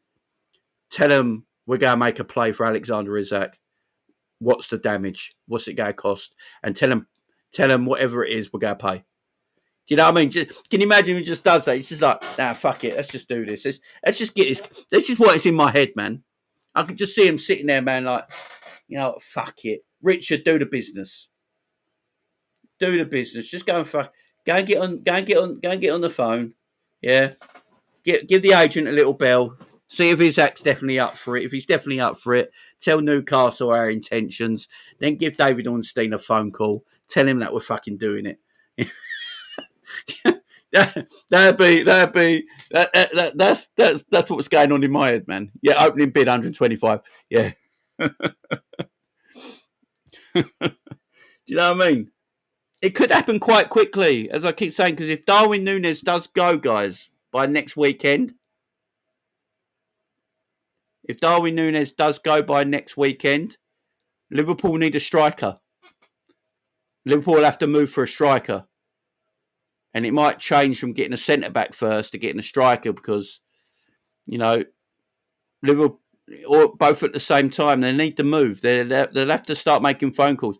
Speaker 1: tell them we're going to make a play for Alexander Isak. What's the damage? What's it going to cost? And tell them whatever it is, we're going to pay. Do you know what I mean? Can you imagine he just does that? He's just like, nah, fuck it. Let's just do this. Let's just get this. This is what is in my head, man. I could just see him sitting there, man, like, you know, fuck it. Richard, do the business. Do the business. Just go and get on the phone. Yeah. Give the agent a little bell. See if Isak's definitely up for it. If he's definitely up for it, tell Newcastle our intentions. Then give David Ornstein a phone call. Tell him that we're fucking doing it. That's what's going on in my head, man. Yeah, opening bid 125. Yeah. Do you know what I mean? It could happen quite quickly, as I keep saying, because if Darwin Núñez does go, guys, by next weekend, Liverpool need a striker. Liverpool will have to move for a striker. And it might change from getting a centre-back first to getting a striker because, you know, Liverpool, or both at the same time, they need to move. They'll have to start making phone calls.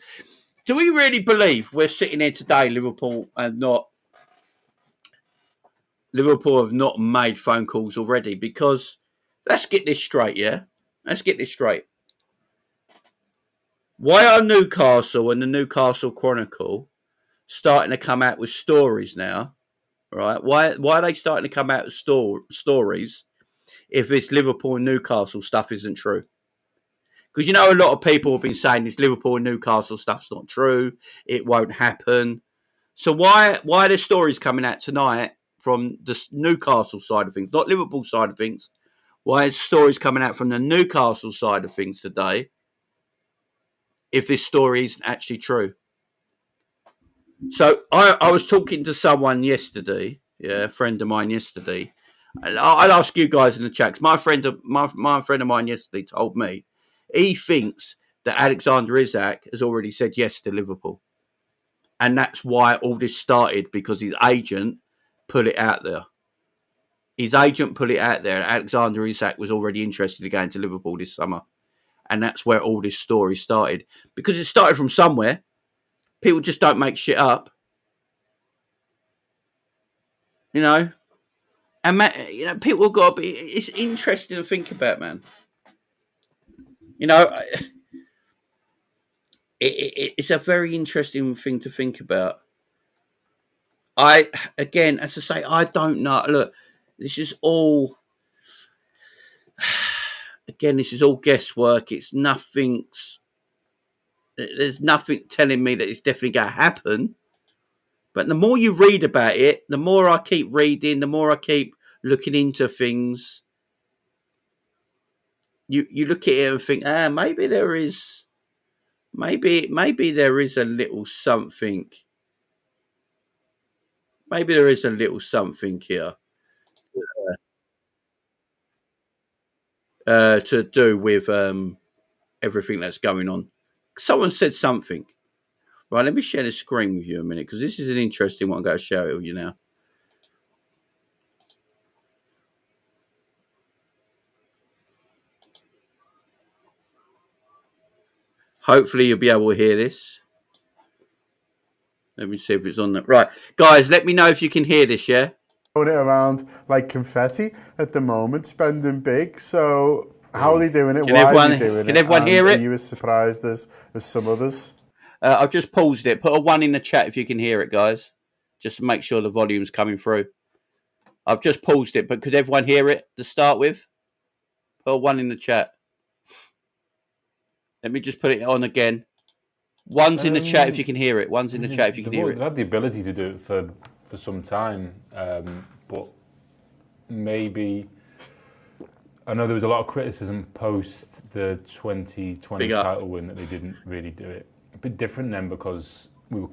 Speaker 1: Do we really believe we're sitting here today, Liverpool have not made phone calls already? Because let's get this straight, yeah? Let's get this straight. Why are Newcastle and the Newcastle Chronicle starting to come out with stories now, right? Why are they starting to come out with stories if this Liverpool and Newcastle stuff isn't true? Because, you know, a lot of people have been saying this Liverpool and Newcastle stuff's not true. It won't happen. So why are there stories coming out tonight from the Newcastle side of things, not Liverpool side of things? Why are stories coming out from the Newcastle side of things today if this story isn't actually true? So I was talking to someone yesterday, a friend of mine yesterday. I'll ask you guys in the chat. My friend of mine yesterday told me he thinks that Alexander Isak has already said yes to Liverpool. And that's why all this started, because his agent put it out there. Alexander Isak was already interested in going to Liverpool this summer. And that's where all this story started. Because it started from somewhere. People just don't make shit up. You know? And, you know, people have got to be... It's interesting to think about, man. You know... It's a very interesting thing to think about. Again, as I say, I don't know. Look, this is all... Again, this is all guesswork. There's nothing telling me that it's definitely going to happen. But the more you read about it, the more I keep reading, the more I keep looking into things. You look at it and think, maybe there is, maybe there is a little something. Maybe there is a little something here to do with everything that's going on. Someone said something. Right, let me share the screen with you a minute because this is an interesting one. I'm going to share it with you now. Hopefully, you'll be able to hear this. Let me see if it's on that. Right, guys, let me know if you can hear this, yeah?
Speaker 2: Throwing it around like confetti at the moment, spending big. So how are they doing it? Why are they doing
Speaker 1: can
Speaker 2: it?
Speaker 1: everyone
Speaker 2: And
Speaker 1: hear
Speaker 2: are
Speaker 1: it?
Speaker 2: you as surprised as some others?
Speaker 1: I've just paused it. Put a 1 in the chat if you can hear it, guys. Just to make sure the volume's coming through. I've just paused it, but could everyone hear it to start with? Put a 1 in the chat. Let me just put it on again. 1's in the chat if you can hear it. 1's in the chat if you can hear it.
Speaker 3: They've had the ability to do it for some time, but maybe I know there was a lot of criticism post the 2020 title win that they didn't really do it. A bit different then because we were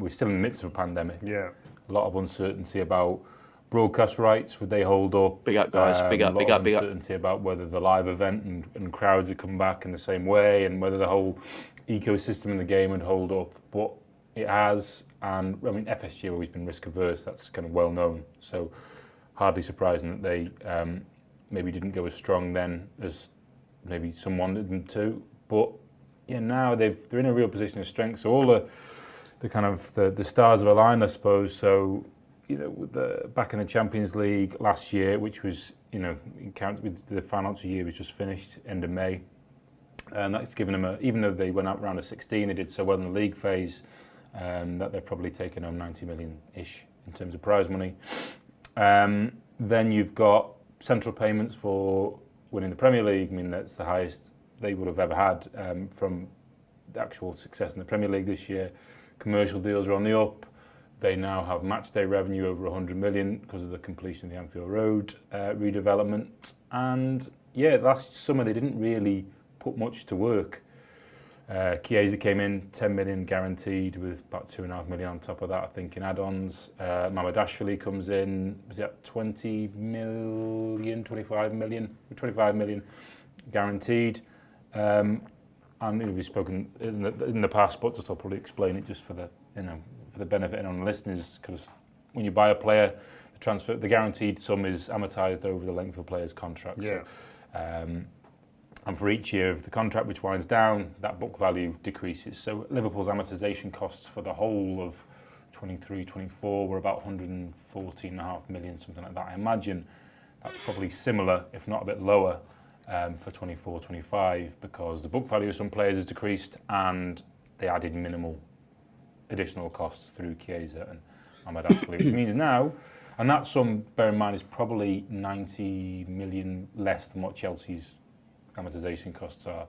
Speaker 3: still in the midst of a pandemic.
Speaker 2: Yeah.
Speaker 3: A lot of uncertainty about broadcast rights, would they hold up?
Speaker 1: Big up, guys. Big up, big up, big up.
Speaker 3: Uncertainty about whether the live event and crowds would come back in the same way and whether the whole ecosystem in the game would hold up. But it has, and I mean, FSG have always been risk averse, that's kind of well known. So hardly surprising that they maybe didn't go as strong then as maybe some wanted them to. But yeah, now they're in a real position of strength. So all the kind of the stars have aligned, I suppose. So, you know, with back in the Champions League last year, which was, you know, with the financial year was just finished end of May, and that's given them even though they went out round of 16, they did so well in the league phase that they're probably taking home 90 million-ish in terms of prize money. Then you've got central payments for winning the Premier League. I mean, that's the highest they would have ever had from the actual success in the Premier League this year. Commercial deals are on the up. They now have match day revenue over 100 million because of the completion of the Anfield Road redevelopment. And yeah, last summer they didn't really put much to work. Chiesa came in 10 million guaranteed with about 2.5 million on top of that, I think, in add-ons. Mamardashvili comes in, was that 20 million, 25 million guaranteed. And we've spoken in the past, but just I'll probably explain it just for the benefit of the listeners, because when you buy a player, the guaranteed sum is amortized over the length of a player's contract.
Speaker 2: Yeah.
Speaker 3: So, and for each year of the contract which winds down, that book value decreases. So Liverpool's amortization costs for the whole of 23-24 were about 114.5 million, something like that. I imagine that's probably similar, if not a bit lower, for 24-25, because the book value of some players has decreased and they added minimal additional costs through Chiesa and Mamardashvili, which means now, and that sum, bear in mind, is probably 90 million less than what Chelsea's amortization costs are.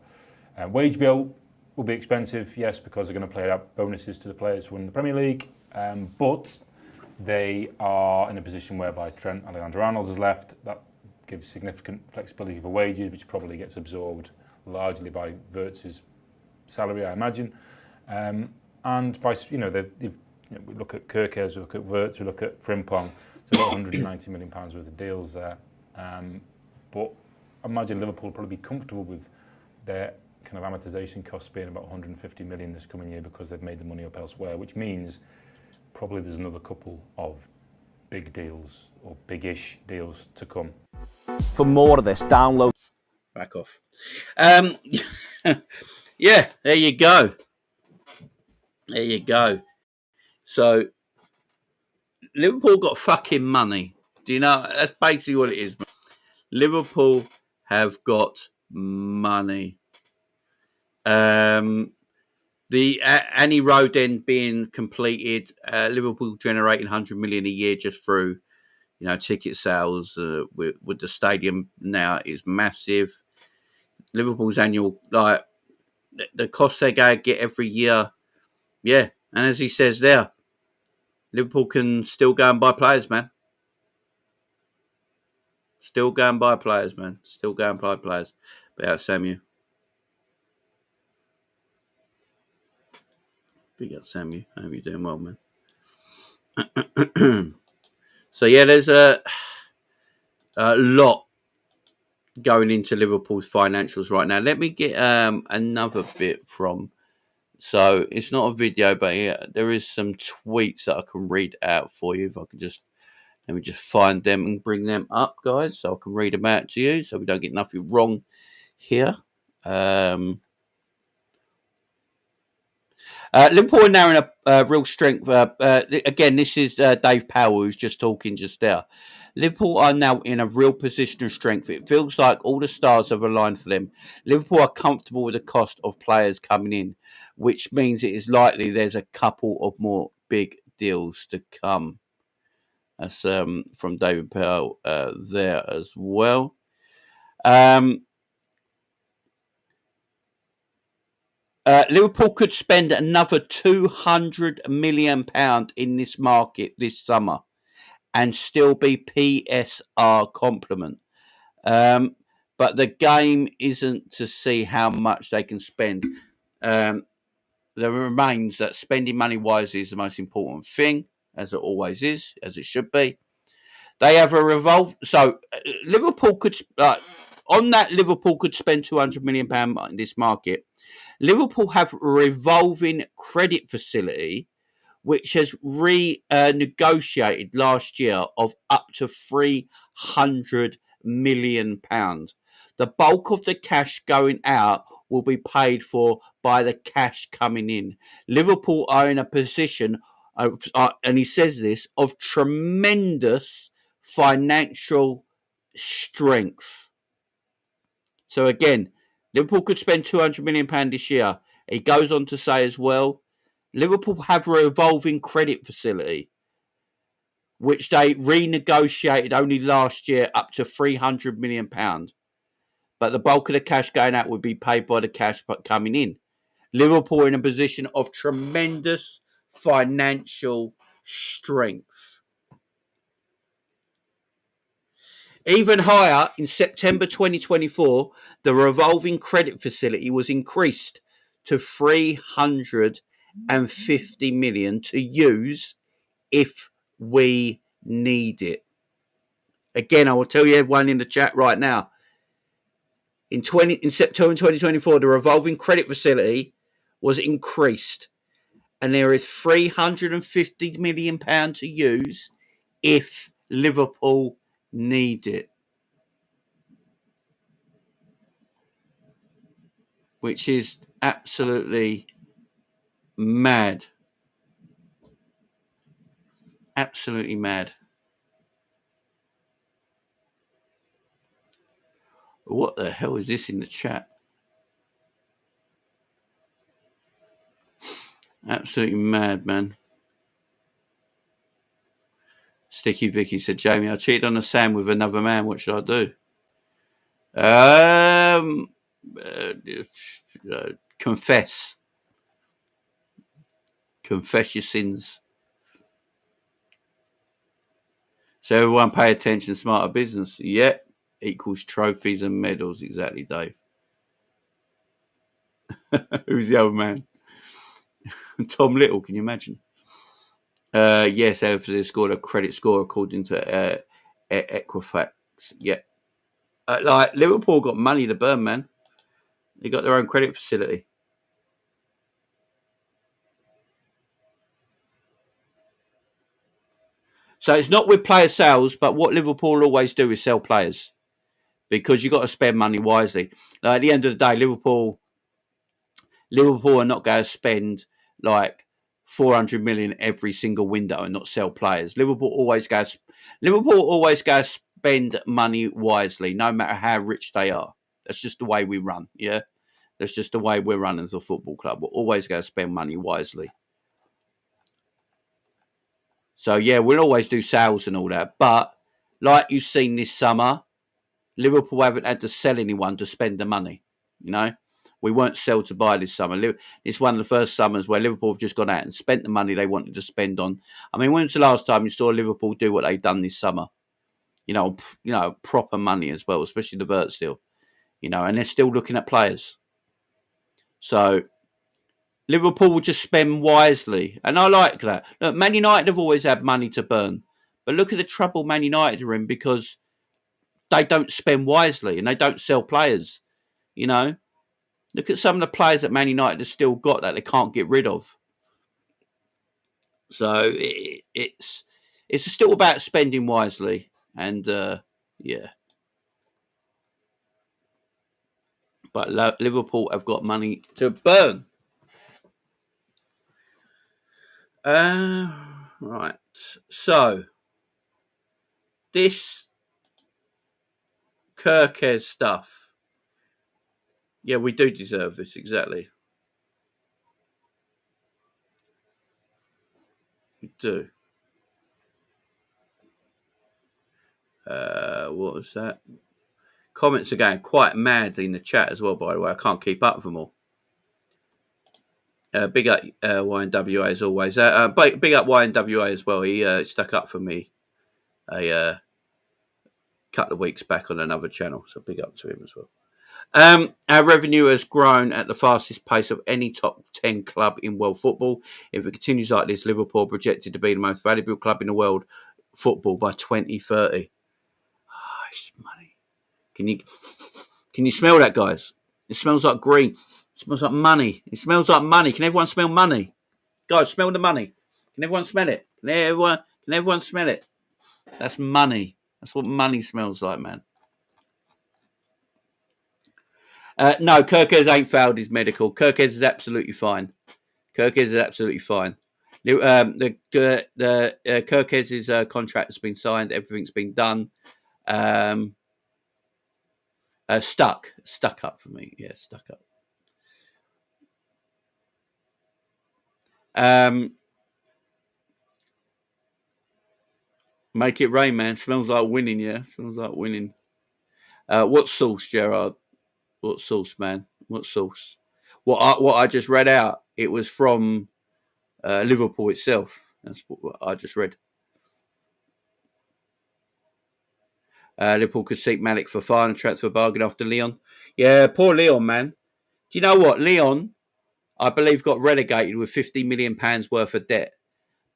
Speaker 3: Wage bill will be expensive, yes, because they're going to pay out bonuses to the players who win the Premier League, but they are in a position whereby Trent Alexander-Arnold has left. That gives significant flexibility for wages, which probably gets absorbed largely by Wirtz's salary, I imagine. And by, we look at Kerkez, we look at Wirtz, we look at Frimpong. It's about 190 million pounds worth of deals there. But I imagine Liverpool will probably be comfortable with their kind of amortization costs being about 150 million this coming year because they've made the money up elsewhere, which means probably there's another couple of big deals or big-ish deals to come.
Speaker 4: For more of this, download.
Speaker 1: Back off. Yeah, there you go. There you go. So Liverpool got fucking money. Do you know? That's basically what it is. Liverpool have got money. The Annie Road end being completed, Liverpool generating 100 million a year just through, ticket sales. With the stadium now is massive. Liverpool's annual, like the cost they go get every year, yeah. And as he says there, Liverpool can still go and buy players, man. Still go and buy players, man. Still go and buy players. But out Samuel. Big up Samuel. I hope you're doing well, man. So yeah, there's a lot going into Liverpool's financials right now. Let me get another bit from. So it's not a video, but yeah, there is some tweets that I can read out for you. If I can just let me just find them and bring them up, guys, so I can read them out to you, so we don't get nothing wrong here. Liverpool are now in a real strength. Again, this is Dave Powell who's just talking just there. Liverpool are now in a real position of strength. It feels like all the stars have aligned for them. Liverpool are comfortable with the cost of players coming in, which means it is likely there's a couple of more big deals to come. That's from David Powell there as well. Liverpool could spend another £200 million in this market this summer and still be PSR complement. But the game isn't to see how much they can spend. There remains that spending money wisely is the most important thing, as it always is, as it should be. They have a revolve. So Liverpool could, on that, Liverpool could spend £200 million in this market. Liverpool have a revolving credit facility, which has renegotiated last year of up to £300 million. The bulk of the cash going out will be paid for by the cash coming in. Liverpool are in a position, and he says this, of tremendous financial strength. So again, Liverpool could spend £200 million this year. He goes on to say as well, Liverpool have a revolving credit facility, which they renegotiated only last year up to £300 million. But the bulk of the cash going out would be paid by the cash coming in. Liverpool in a position of tremendous financial strength. Even higher, in September 2024, the revolving credit facility was increased to £350 million to use if we need it. Again, I will tell you everyone in the chat right now. In September 2024, the revolving credit facility was increased, and there is £350 million to use if Liverpool need it, which is absolutely mad. Absolutely mad. What the hell is this in the chat? Absolutely mad, man. Sticky Vicky said, Jamie, I cheated on a Sam with another man. What should I do? Confess. Confess your sins. So everyone pay attention, smarter business. Yep. Equals trophies and medals. Exactly, Dave. Who's the old man? Tom Little, can you imagine? Yes, Everton scored a credit score according to Equifax. Yeah. Like Liverpool got money to burn, man. They got their own credit facility. So it's not with player sales, but what Liverpool always do is sell players, because you've got to spend money wisely. Like, at the end of the day, Liverpool are not going to spend like 400 million every single window and not sell players. Liverpool always goes to spend money wisely, no matter how rich they are. That's just the way we run. Yeah, that's just the way we're run as a football club. We're always going to spend money wisely. So yeah, we'll always do sales and all that. But like you've seen this summer, Liverpool haven't had to sell anyone to spend the money. You know, We weren't sell to buy this summer. It's one of the first summers where Liverpool have just gone out and spent the money they wanted to spend on. I mean, when was the last time you saw Liverpool do what they've done this summer? Proper money as well, especially the Vert still. And they're still looking at players. So Liverpool will just spend wisely. And I like that. Look, Man United have always had money to burn. But look at the trouble Man United are in because they don't spend wisely and they don't sell players. Look at some of the players that Man United have still got that they can't get rid of. So it's still about spending wisely. And, yeah. But Liverpool have got money to burn. Right. So, this Kirkes stuff. Yeah, we do deserve this, exactly. We do. What was that? Comments are going quite mad in the chat as well, by the way. I can't keep up with them all. Big up YNWA as always. Big up YNWA as well. He stuck up for me a couple of weeks back on another channel. So big up to him as well. Our revenue has grown at the fastest pace of any top 10 club in world football. If it continues like this, Liverpool are projected to be the most valuable club in the world football by 2030. It's money. Can you smell that, guys? It smells like green. It smells like money. It smells like money. Can everyone smell money? Guys, smell the money. Can everyone smell it? Can everyone smell it? That's money. That's what money smells like, man. No, Kirkes ain't failed his medical. Kirkes is absolutely fine. The Kirkes' contract has been signed. Everything's been done. Stuck up for me. Yeah, stuck up. Make it rain, man. Smells like winning, yeah. Smells like winning. What sauce, Gerard? What sauce, man? What sauce? What I just read out, it was from Liverpool itself. That's what I just read. Liverpool could seek Malik Fofana transfer bargain after Lyon. Yeah, poor Lyon, man. Do you know what? Lyon, I believe, got relegated with £50 million worth of debt.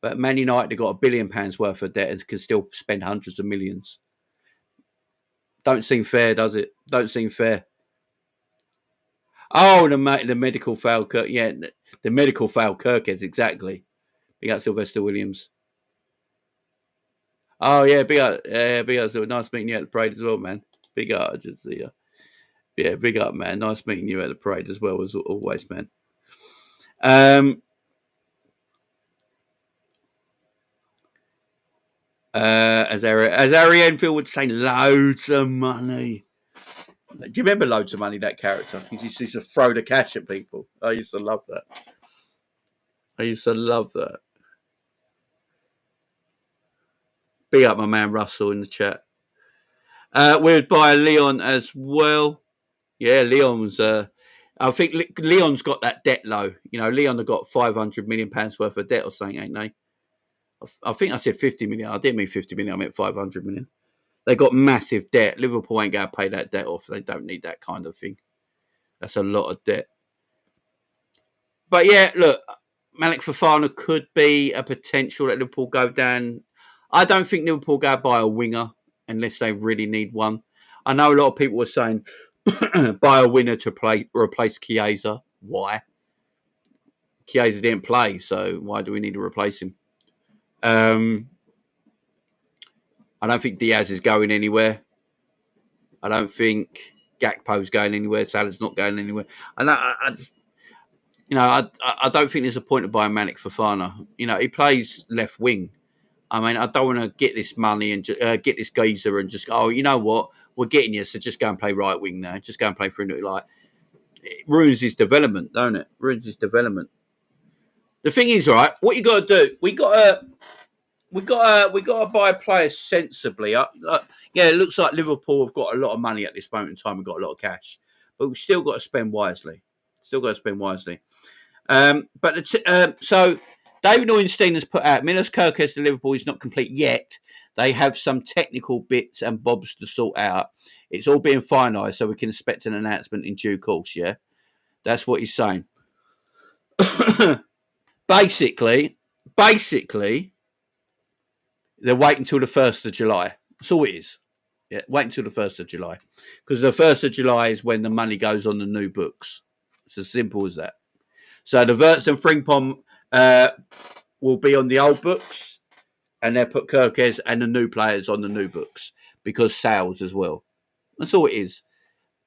Speaker 1: But Man United have got £1 billion worth of debt and can still spend hundreds of millions. Don't seem fair, does it? Don't seem fair. Oh, the medical foul. Yeah, the medical foul Kirkes, exactly. Big up Sylvester Williams. Oh, yeah, big up. Nice meeting you at the parade as well, man. Big up. Yeah, big up, man. Nice meeting you at the parade as well, as always, man. As Harry Enfield would say, loads of money. Do you remember Loads of Money, that character? He used to throw the cash at people. I used to love that. Big up my man Russell in the chat. We'd buy Lyon as well. Yeah, Lyon's... I think Lyon's got that debt low. Lyon have got £500 million worth of debt or something, ain't they? I think I said 50 million. I didn't mean 50 million. I meant 500 million. They got massive debt. Liverpool ain't going to pay that debt off. They don't need that kind of thing. That's a lot of debt. But yeah, look, Malik Fofana could be a potential that Liverpool go down. I don't think Liverpool go buy a winger unless they really need one. I know a lot of people were saying buy a winger to replace Chiesa. Why? Chiesa didn't play, so why do we need to replace him? I don't think Diaz is going anywhere. I don't think Gakpo's going anywhere. Salah's not going anywhere. And I just, I don't think there's a point of buying Malik Fofana. He plays left wing. I mean, I don't want to get this money and get this geezer and just go, oh, you know what? We're getting you, so just go and play right wing now. Just go and play for him. It ruins his development, don't it? Ruins his development. The thing is, right, what you got to do, we got to buy players sensibly. Yeah, it looks like Liverpool have got a lot of money at this moment in time. We've got a lot of cash, but we've still got to spend wisely. Still got to spend wisely. So David Ornstein has put out Milos Kerkez to Liverpool is not complete yet. They have some technical bits and bobs to sort out. It's all being finalised, so we can expect an announcement in due course. Yeah, that's what he's saying. Basically, they're waiting until the 1st of July. That's all it is. Yeah, wait until the 1st of July. Because the 1st of July is when the money goes on the new books. It's as simple as that. So the Wirtz and Frimpong will be on the old books, and they'll put Kerkez and the new players on the new books because sales as well. That's all it is.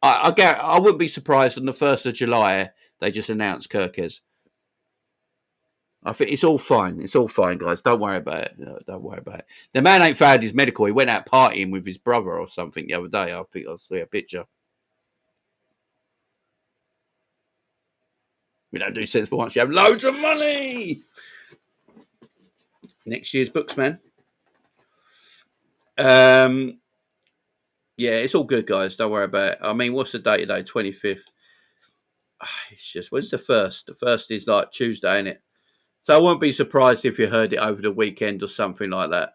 Speaker 1: I wouldn't be surprised on the 1st of July they just announced Kerkez. I think it's all fine. It's all fine, guys. Don't worry about it. No, don't worry about it. The man ain't found his medical. He went out partying with his brother or something the other day. I think I saw a picture. We don't do sensible once you have loads of money. Next year's books, man. Yeah, it's all good, guys. Don't worry about it. I mean, what's the date today? 25th. It's just, when's the 1st? The 1st is like Tuesday, isn't it? So I won't be surprised if you heard it over the weekend or something like that.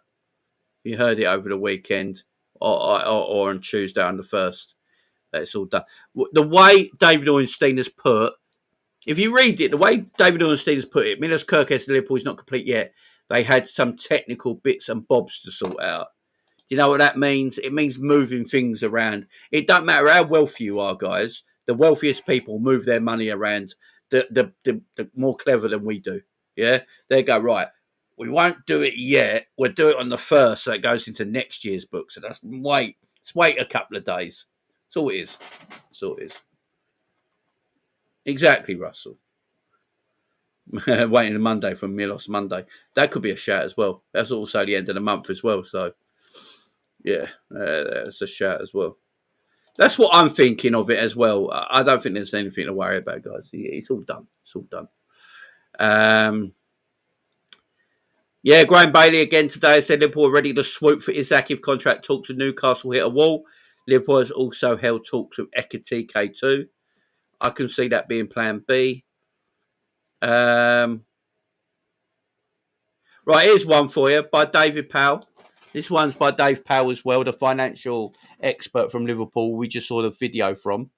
Speaker 1: If you heard it over the weekend or on Tuesday on the 1st. That's all done. The way David Ornstein has put, if you read it, the way David Ornstein has put it, Milos Kerkez to Liverpool is not complete yet. They had some technical bits and bobs to sort out. Do you know what that means? It means moving things around. It don't matter how wealthy you are, guys. The wealthiest people move their money around the more clever than we do. Yeah, they go, right, we won't do it yet. We'll do it on the 1st, so it goes into next year's book. So let's wait a couple of days. That's all it is. That's all it is. Exactly, Russell. Waiting a Monday from Milos Monday. That could be a shout as well. That's also the end of the month as well. So, yeah, that's a shout as well. That's what I'm thinking of it as well. I don't think there's anything to worry about, guys. It's all done. It's all done. Yeah, Graham Bailey again today said Liverpool are ready to swoop for Isak if contract talks with Newcastle hit a wall. Liverpool has also held talks with Ekitike too. I can see that being plan B. Right, here's one for you by David Powell. This one's by Dave Powell as well, the financial expert from Liverpool. We just saw the video from.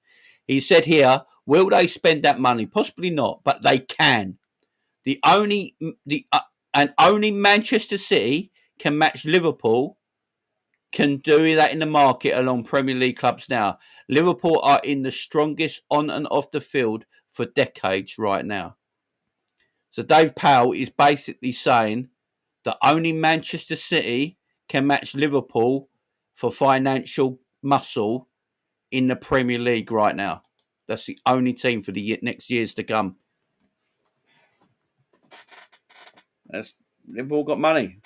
Speaker 1: He said here, will they spend that money? Possibly not, but they can. Only Manchester City can match Liverpool, can do that in the market along Premier League clubs now. Liverpool are in the strongest on and off the field for decades right now. So Dave Powell is basically saying that only Manchester City can match Liverpool for financial muscle in the Premier League right now. That's the only team for the next years to come. Liverpool got money.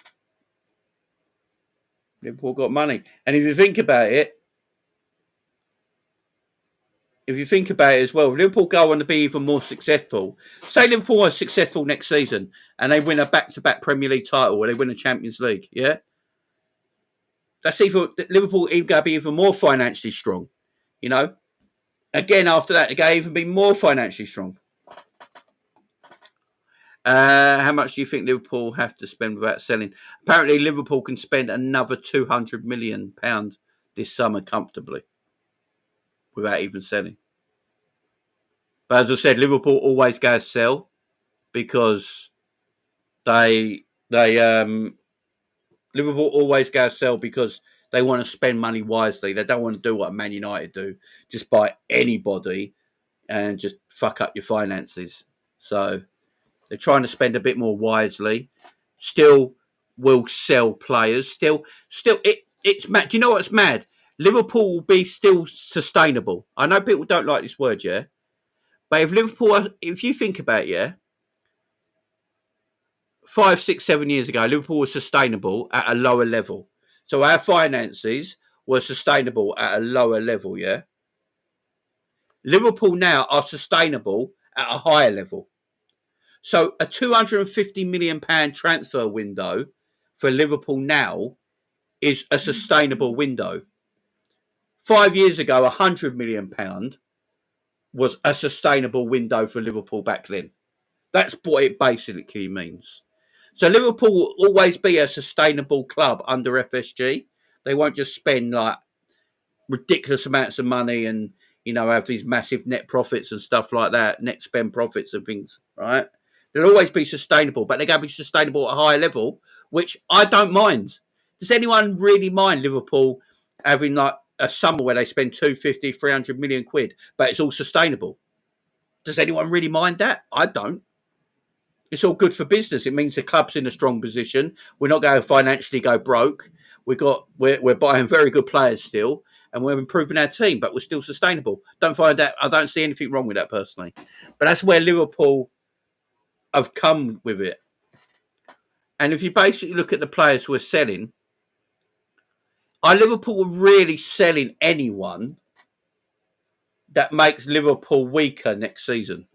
Speaker 1: Liverpool got money. And if you think about it as well, if Liverpool go on to be even more successful. Say Liverpool are successful next season and they win a back-to-back Premier League title or they win a Champions League, yeah? That's either Liverpool even going to be even more financially strong, you know? Again, after that, they're going to even be more financially strong. How much do you think Liverpool have to spend without selling? Apparently, Liverpool can spend another £200 million this summer comfortably without even selling. But as I said, Liverpool always go sell because Liverpool always go sell because they want to spend money wisely. They don't want to do what Man United do, just buy anybody and just fuck up your finances. So they're trying to spend a bit more wisely. Still will sell players. Still, it's mad. Do you know what's mad? Liverpool will be still sustainable. I know people don't like this word, yeah? But if you think about it, yeah, 5, 6, 7 years ago, Liverpool was sustainable at a lower level. So our finances were sustainable at a lower level, yeah? Liverpool now are sustainable at a higher level. So a £250 million transfer window for Liverpool now is a sustainable window. 5 years ago, £100 million was a sustainable window for Liverpool back then. That's what it basically means. So Liverpool will always be a sustainable club under FSG. They won't just spend like ridiculous amounts of money and, you know, have these massive net profits and stuff like that, net spend profits and things, right? They'll always be sustainable, but they're going to be sustainable at a higher level, which I don't mind. Does anyone really mind Liverpool having like a summer where they spend 250, 300 million quid, but it's all sustainable? Does anyone really mind that? I don't. It's all good for business. It means the club's in a strong position. We're not going to financially go broke. We're buying very good players still, and we're improving our team, but we're still sustainable. I don't see anything wrong with that personally. But that's where Liverpool have come with it. And if you basically look at the players we're selling, are Liverpool really selling anyone that makes Liverpool weaker next season?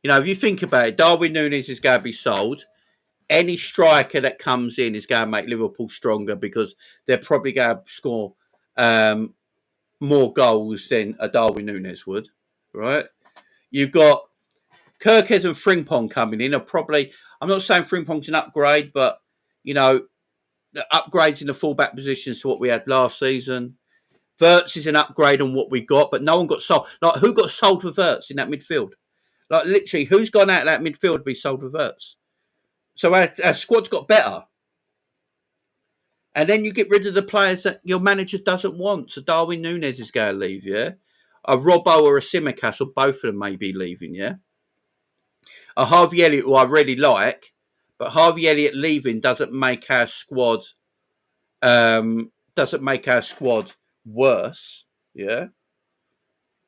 Speaker 1: You know, if you think about it, Darwin Núñez is going to be sold. Any striker that comes in is going to make Liverpool stronger because they're probably going to score more goals than a Darwin Núñez would, right? You've got Kirkhead and Frimpong coming in. I'm not saying Frimpong's an upgrade, but, you know, the upgrades in the fullback positions to what we had last season. Wirtz is an upgrade on what we got, but no one got sold. Like, who got sold for Wirtz in that midfield? Like, literally, who's gone out of that midfield to be sold for Wirtz? So our squad's got better. And then you get rid of the players that your manager doesn't want. So Darwin Núñez is going to leave, yeah? A Robbo or a Tsimikas, or both of them may be leaving, yeah? A Harvey Elliott, who I really like, but Harvey Elliott leaving doesn't make our squad worse, yeah?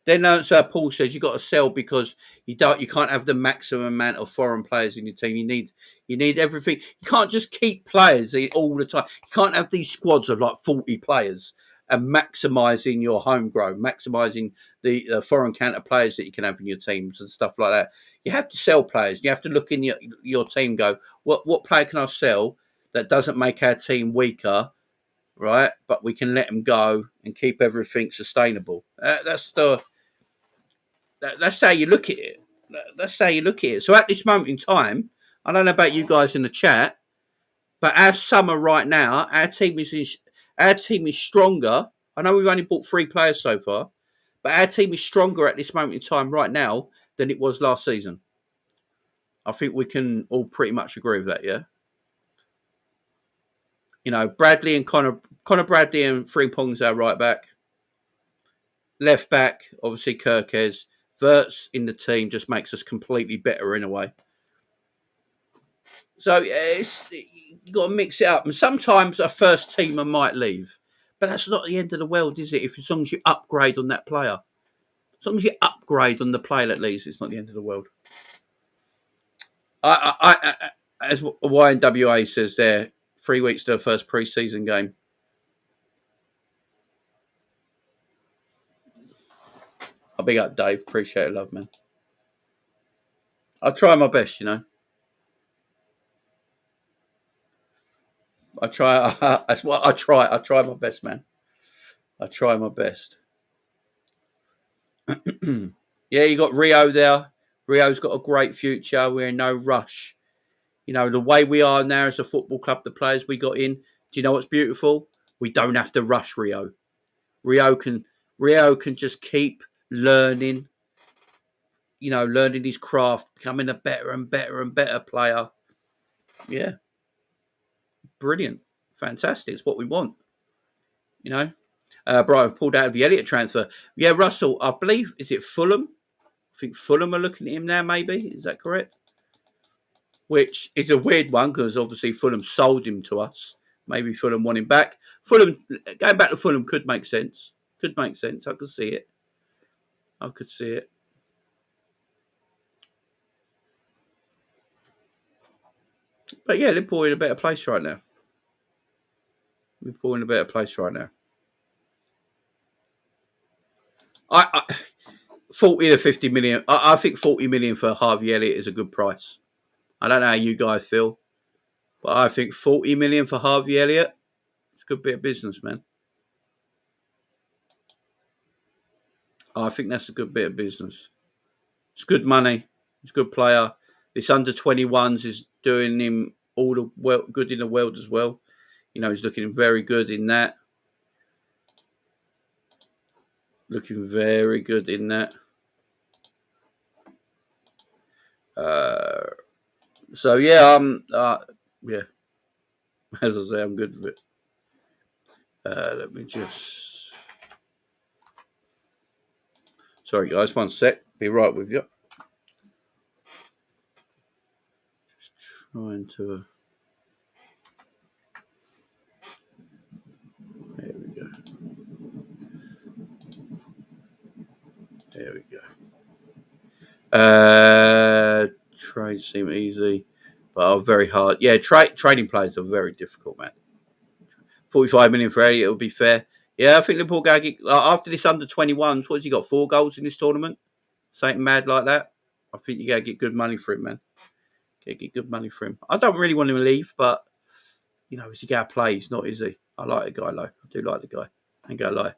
Speaker 1: Then Paul says you got to sell because you can't have the maximum amount of foreign players in your team. You need everything. You can't just keep players all the time. You can't have these squads of like 40 players and maximising your homegrown, maximising the foreign counter players that you can have in your teams and stuff like that. You have to sell players. You have to look in your team, go, what player can I sell that doesn't make our team weaker, right? But we can let them go and keep everything sustainable. That's how you look at it. That's how you look at it. So at this moment in time, I don't know about you guys in the chat, but our summer right now, our team is stronger. I know we've only bought 3 players so far, but our team is stronger at this moment in time right now than it was last season. I think we can all pretty much agree with that, yeah? You know, Bradley and Connor Bradley and Frimpong's our right back. Left back, obviously Kirkes. Wirtz in the team just makes us completely better in a way. So you got to mix it up. And sometimes a first teamer might leave. But that's not the end of the world, is it? As long as you upgrade on that player. As long as you upgrade on the player that leaves, it's not the end of the world. As YNWA says there, 3 weeks to the first pre-season game. I'll big up Dave. Appreciate it, love, man. I'll try my best, you know. I try my best, man. I try my best. Yeah, you got Rio there. Rio's got a great future. We're in no rush. You know, the way we are now as a football club, the players we got in, do you know what's beautiful? We don't have to rush Rio. Rio can just keep learning, you know, learning his craft, becoming a better and better and better player. Yeah. Brilliant. Fantastic. It's what we want. You know? Brian pulled out of the Elliott transfer. Yeah, Russell, I believe, is it Fulham? I think Fulham are looking at him now, maybe. Is that correct? Which is a weird one because obviously Fulham sold him to us. Maybe Fulham want him back. Going back to Fulham could make sense. Could make sense. I could see it. But yeah, Liverpool in a better place right now. 40 to 50 million. I think 40 million for Harvey Elliott is a good price. I don't know how you guys feel, but I think 40 million for Harvey Elliott, it's a good bit of business, man. I think that's a good bit of business. It's good money. He's a good player. This under 21s is doing him all the good in the world as well. He's looking very good in that. Looking very good in that. So yeah, yeah. As I say, I'm good with it. Let me just. Sorry, guys. 1 sec. Be right with you. Just trying to. There we go. There we go. Trades seem easy, but are very hard. Yeah, trading players are very difficult, man. 45 million for Elliott, it'll be fair. Yeah, I think Liverpool going to get, after this under 21s, what's he got? 4 goals in this tournament? Something mad like that. I think you got to get good money for him, man. Get good money for him. I don't really want him to leave, but, is he going to play? He's not, is he? I like the guy, though. I do like the guy. I ain't going to lie.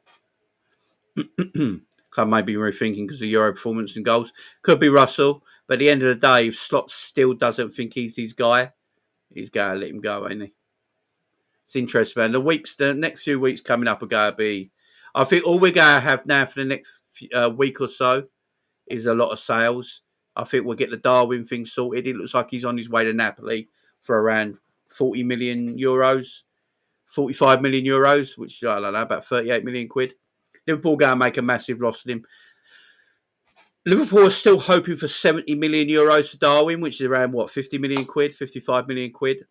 Speaker 1: Club may be rethinking because of Euro performance and goals. Could be Russell, but at the end of the day, if Slot still doesn't think he's his guy, he's going to let him go, ain't he? It's interesting, man. The next few weeks coming up are going to be. I think all we're going to have now for the next week or so is a lot of sales. I think we'll get the Darwin thing sorted. It looks like he's on his way to Napoli for around 40 million euros, 45 million euros, which is, I don't know, about 38 million quid. Liverpool going to make a massive loss on him. Liverpool are still hoping for 70 million euros for Darwin, which is around, 50 million quid, 55 million quid.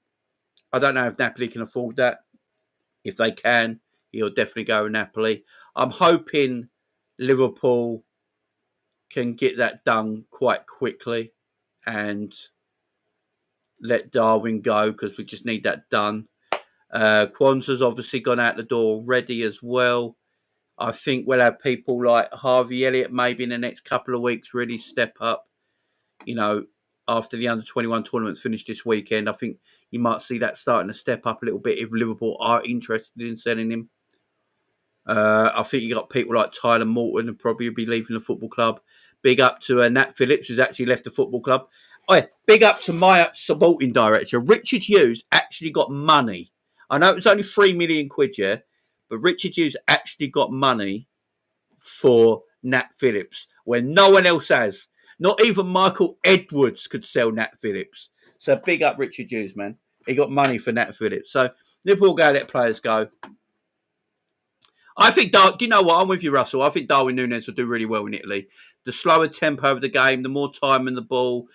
Speaker 1: I don't know if Napoli can afford that. If they can, he'll definitely go with Napoli. I'm hoping Liverpool can get that done quite quickly and let Darwin go because we just need that done. Kwanzaa's obviously gone out the door already as well. I think we'll have people like Harvey Elliott maybe in the next couple of weeks really step up. After the under-21 tournament's finished this weekend, I think you might see that starting to step up a little bit if Liverpool are interested in selling him. I think you got people like Tyler Morton who probably will be leaving the football club. Big up to Nat Phillips, who's actually left the football club. Big up to my supporting director. Richard Hughes actually got money. I know it was only 3 million quid, yeah, but Richard Hughes actually got money for Nat Phillips when no one else has. Not even Michael Edwards could sell Nat Phillips. So big up Richard Hughes, man. He got money for Nat Phillips. So Liverpool go let players go. I think, do you know what? I'm with you, Russell. I think Darwin Núñez will do really well in Italy. The slower tempo of the game, the more time in the ball,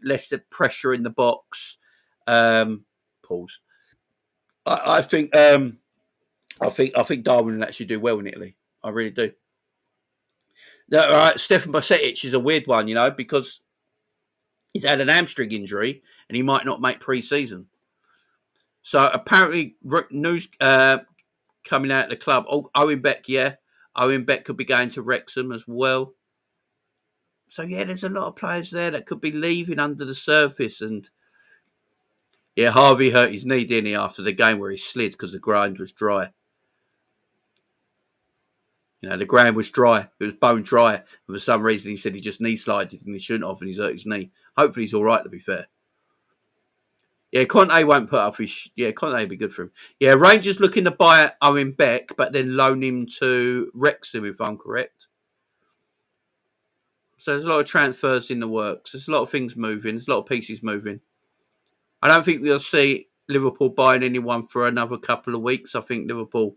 Speaker 1: less the pressure in the box. Pause. I think Darwin will actually do well in Italy. I really do. All right, Stefan Bajcetic is a weird one, because he's had an hamstring injury and he might not make pre-season. So apparently, news coming out of the club. Oh, Owen Beck, yeah. Owen Beck could be going to Wrexham as well. So, yeah, there's a lot of players there that could be leaving under the surface. And, yeah, Harvey hurt his knee, didn't he, after the game where he slid because the ground was dry. The ground was dry. It was bone dry. And for some reason, he said he just knee slided and he shouldn't have and he's hurt his knee. Hopefully, he's all right, to be fair. Yeah, Conte won't put up his... Yeah, Conte would be good for him. Yeah, Rangers looking to buy Owen Beck, but then loan him to Wrexham, if I'm correct. So there's a lot of transfers in the works. There's a lot of things moving. There's a lot of pieces moving. I don't think we'll see Liverpool buying anyone for another couple of weeks. I think Liverpool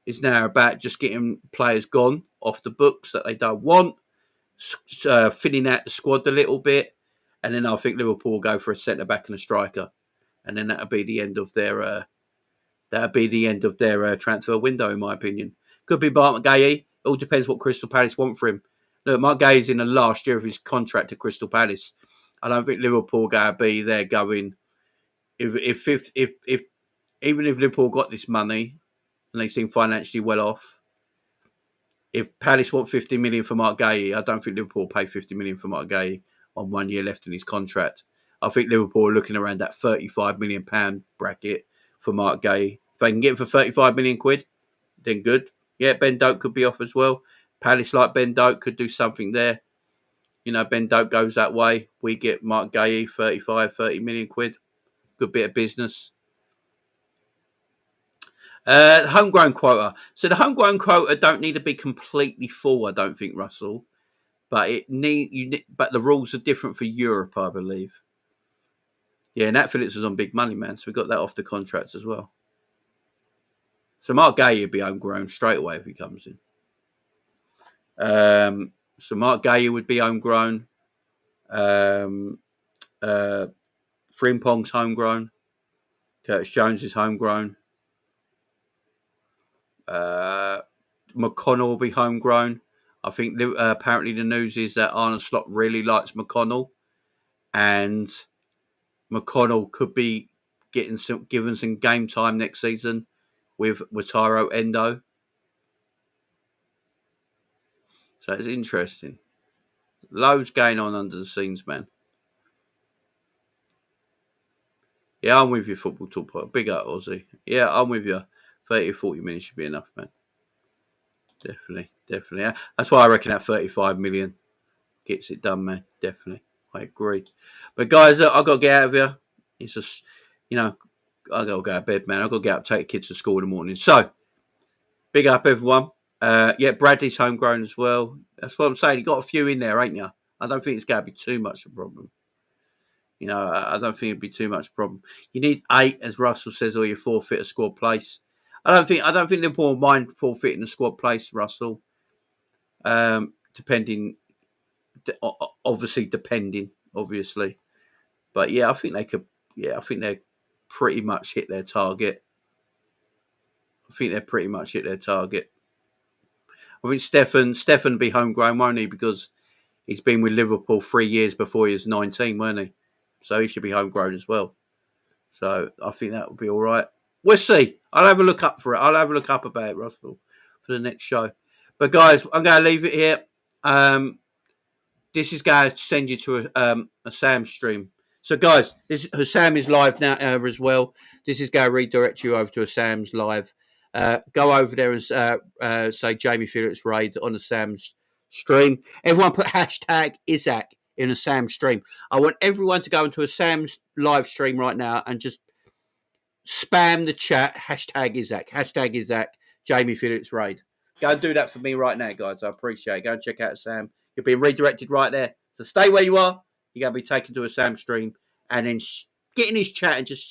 Speaker 1: is now about just getting players gone off the books that they don't want, filling out the squad a little bit, and then I think Liverpool will go for a centre-back and a striker. And then that'll be the end of their transfer window, in my opinion. Could be Mark Guéhi. It all depends what Crystal Palace want for him. Look, Mark Guéhi's in the last year of his contract at Crystal Palace. I don't think Liverpool are going to be there going. Even if Liverpool got this money and they seem financially well off, if Palace want 50 million for Mark Guéhi, I don't think Liverpool will pay 50 million for Mark Guéhi on 1 year left in his contract. I think Liverpool are looking around that £35 million bracket for Mark Guéhi. If they can get him for 35 million quid, then good. Yeah, Ben Doak could be off as well. Palace like Ben Doak could do something there. You know, Ben Doak goes that way. We get Mark Gay, 30 million quid. Good bit of business. Homegrown quota. So the homegrown quota don't need to be completely full, I don't think, Russell. But but the rules are different for Europe, I believe. Yeah, Nat Phillips was on big money, man. So we got that off the contracts as well. So Mark Gay would be homegrown straight away if he comes in. So Mark Gay would be homegrown. Frimpong's homegrown. Curtis Jones is homegrown. McConnell will be homegrown. I think apparently the news is that Arne Slot really likes McConnell, and McConnell could be given some game time next season with Wataru Endo. So it's interesting. Loads going on under the scenes, man. Yeah, I'm with you, Football Talk. Big up, Aussie. Yeah, I'm with you. 30 or 40 minutes should be enough, man. Definitely. Yeah. That's why I reckon that 35 million gets it done, man. Definitely. I agree. But guys, I've got to get out of here. It's just, you know, I've got to go to bed, man. I've got to get up, take kids to school in the morning. So, big up, everyone. Yeah, Bradley's homegrown as well. That's what I'm saying. You got a few in there, ain't you? I don't think it's going to be too much of a problem. You know, I don't think it'd be too much problem. You need 8, as Russell says, or you forfeit a squad place. I don't think Liverpool will mind forfeiting the squad place, Russell. Depending, obviously. But yeah, I think they could. Yeah, I think they pretty much hit their target. I think Stefan be homegrown, won't he? Because he's been with Liverpool 3 years before he was 19, weren't he? So he should be homegrown as well. So I think that would be all right. We'll see. I'll have a look up for it. I'll have a look up about it, Russell, for the next show. But guys, I'm going to leave it here. This is going to send you to a Sam stream. So guys, Sam is live now as well. This is going to redirect you over to a Sam's live. Go over there and say Jamie Phillips raid on a Sam's stream. Everyone put hashtag Isaac in a Sam stream. I want everyone to go into a Sam's live stream right now and just spam the chat, hashtag Isaac, Jamie Phillips raid. Go and do that for me right now, guys. I appreciate it. Go and check out Sam. You're being redirected right there. So stay where you are. You're going to be taken to a Sam stream and then get in his chat and just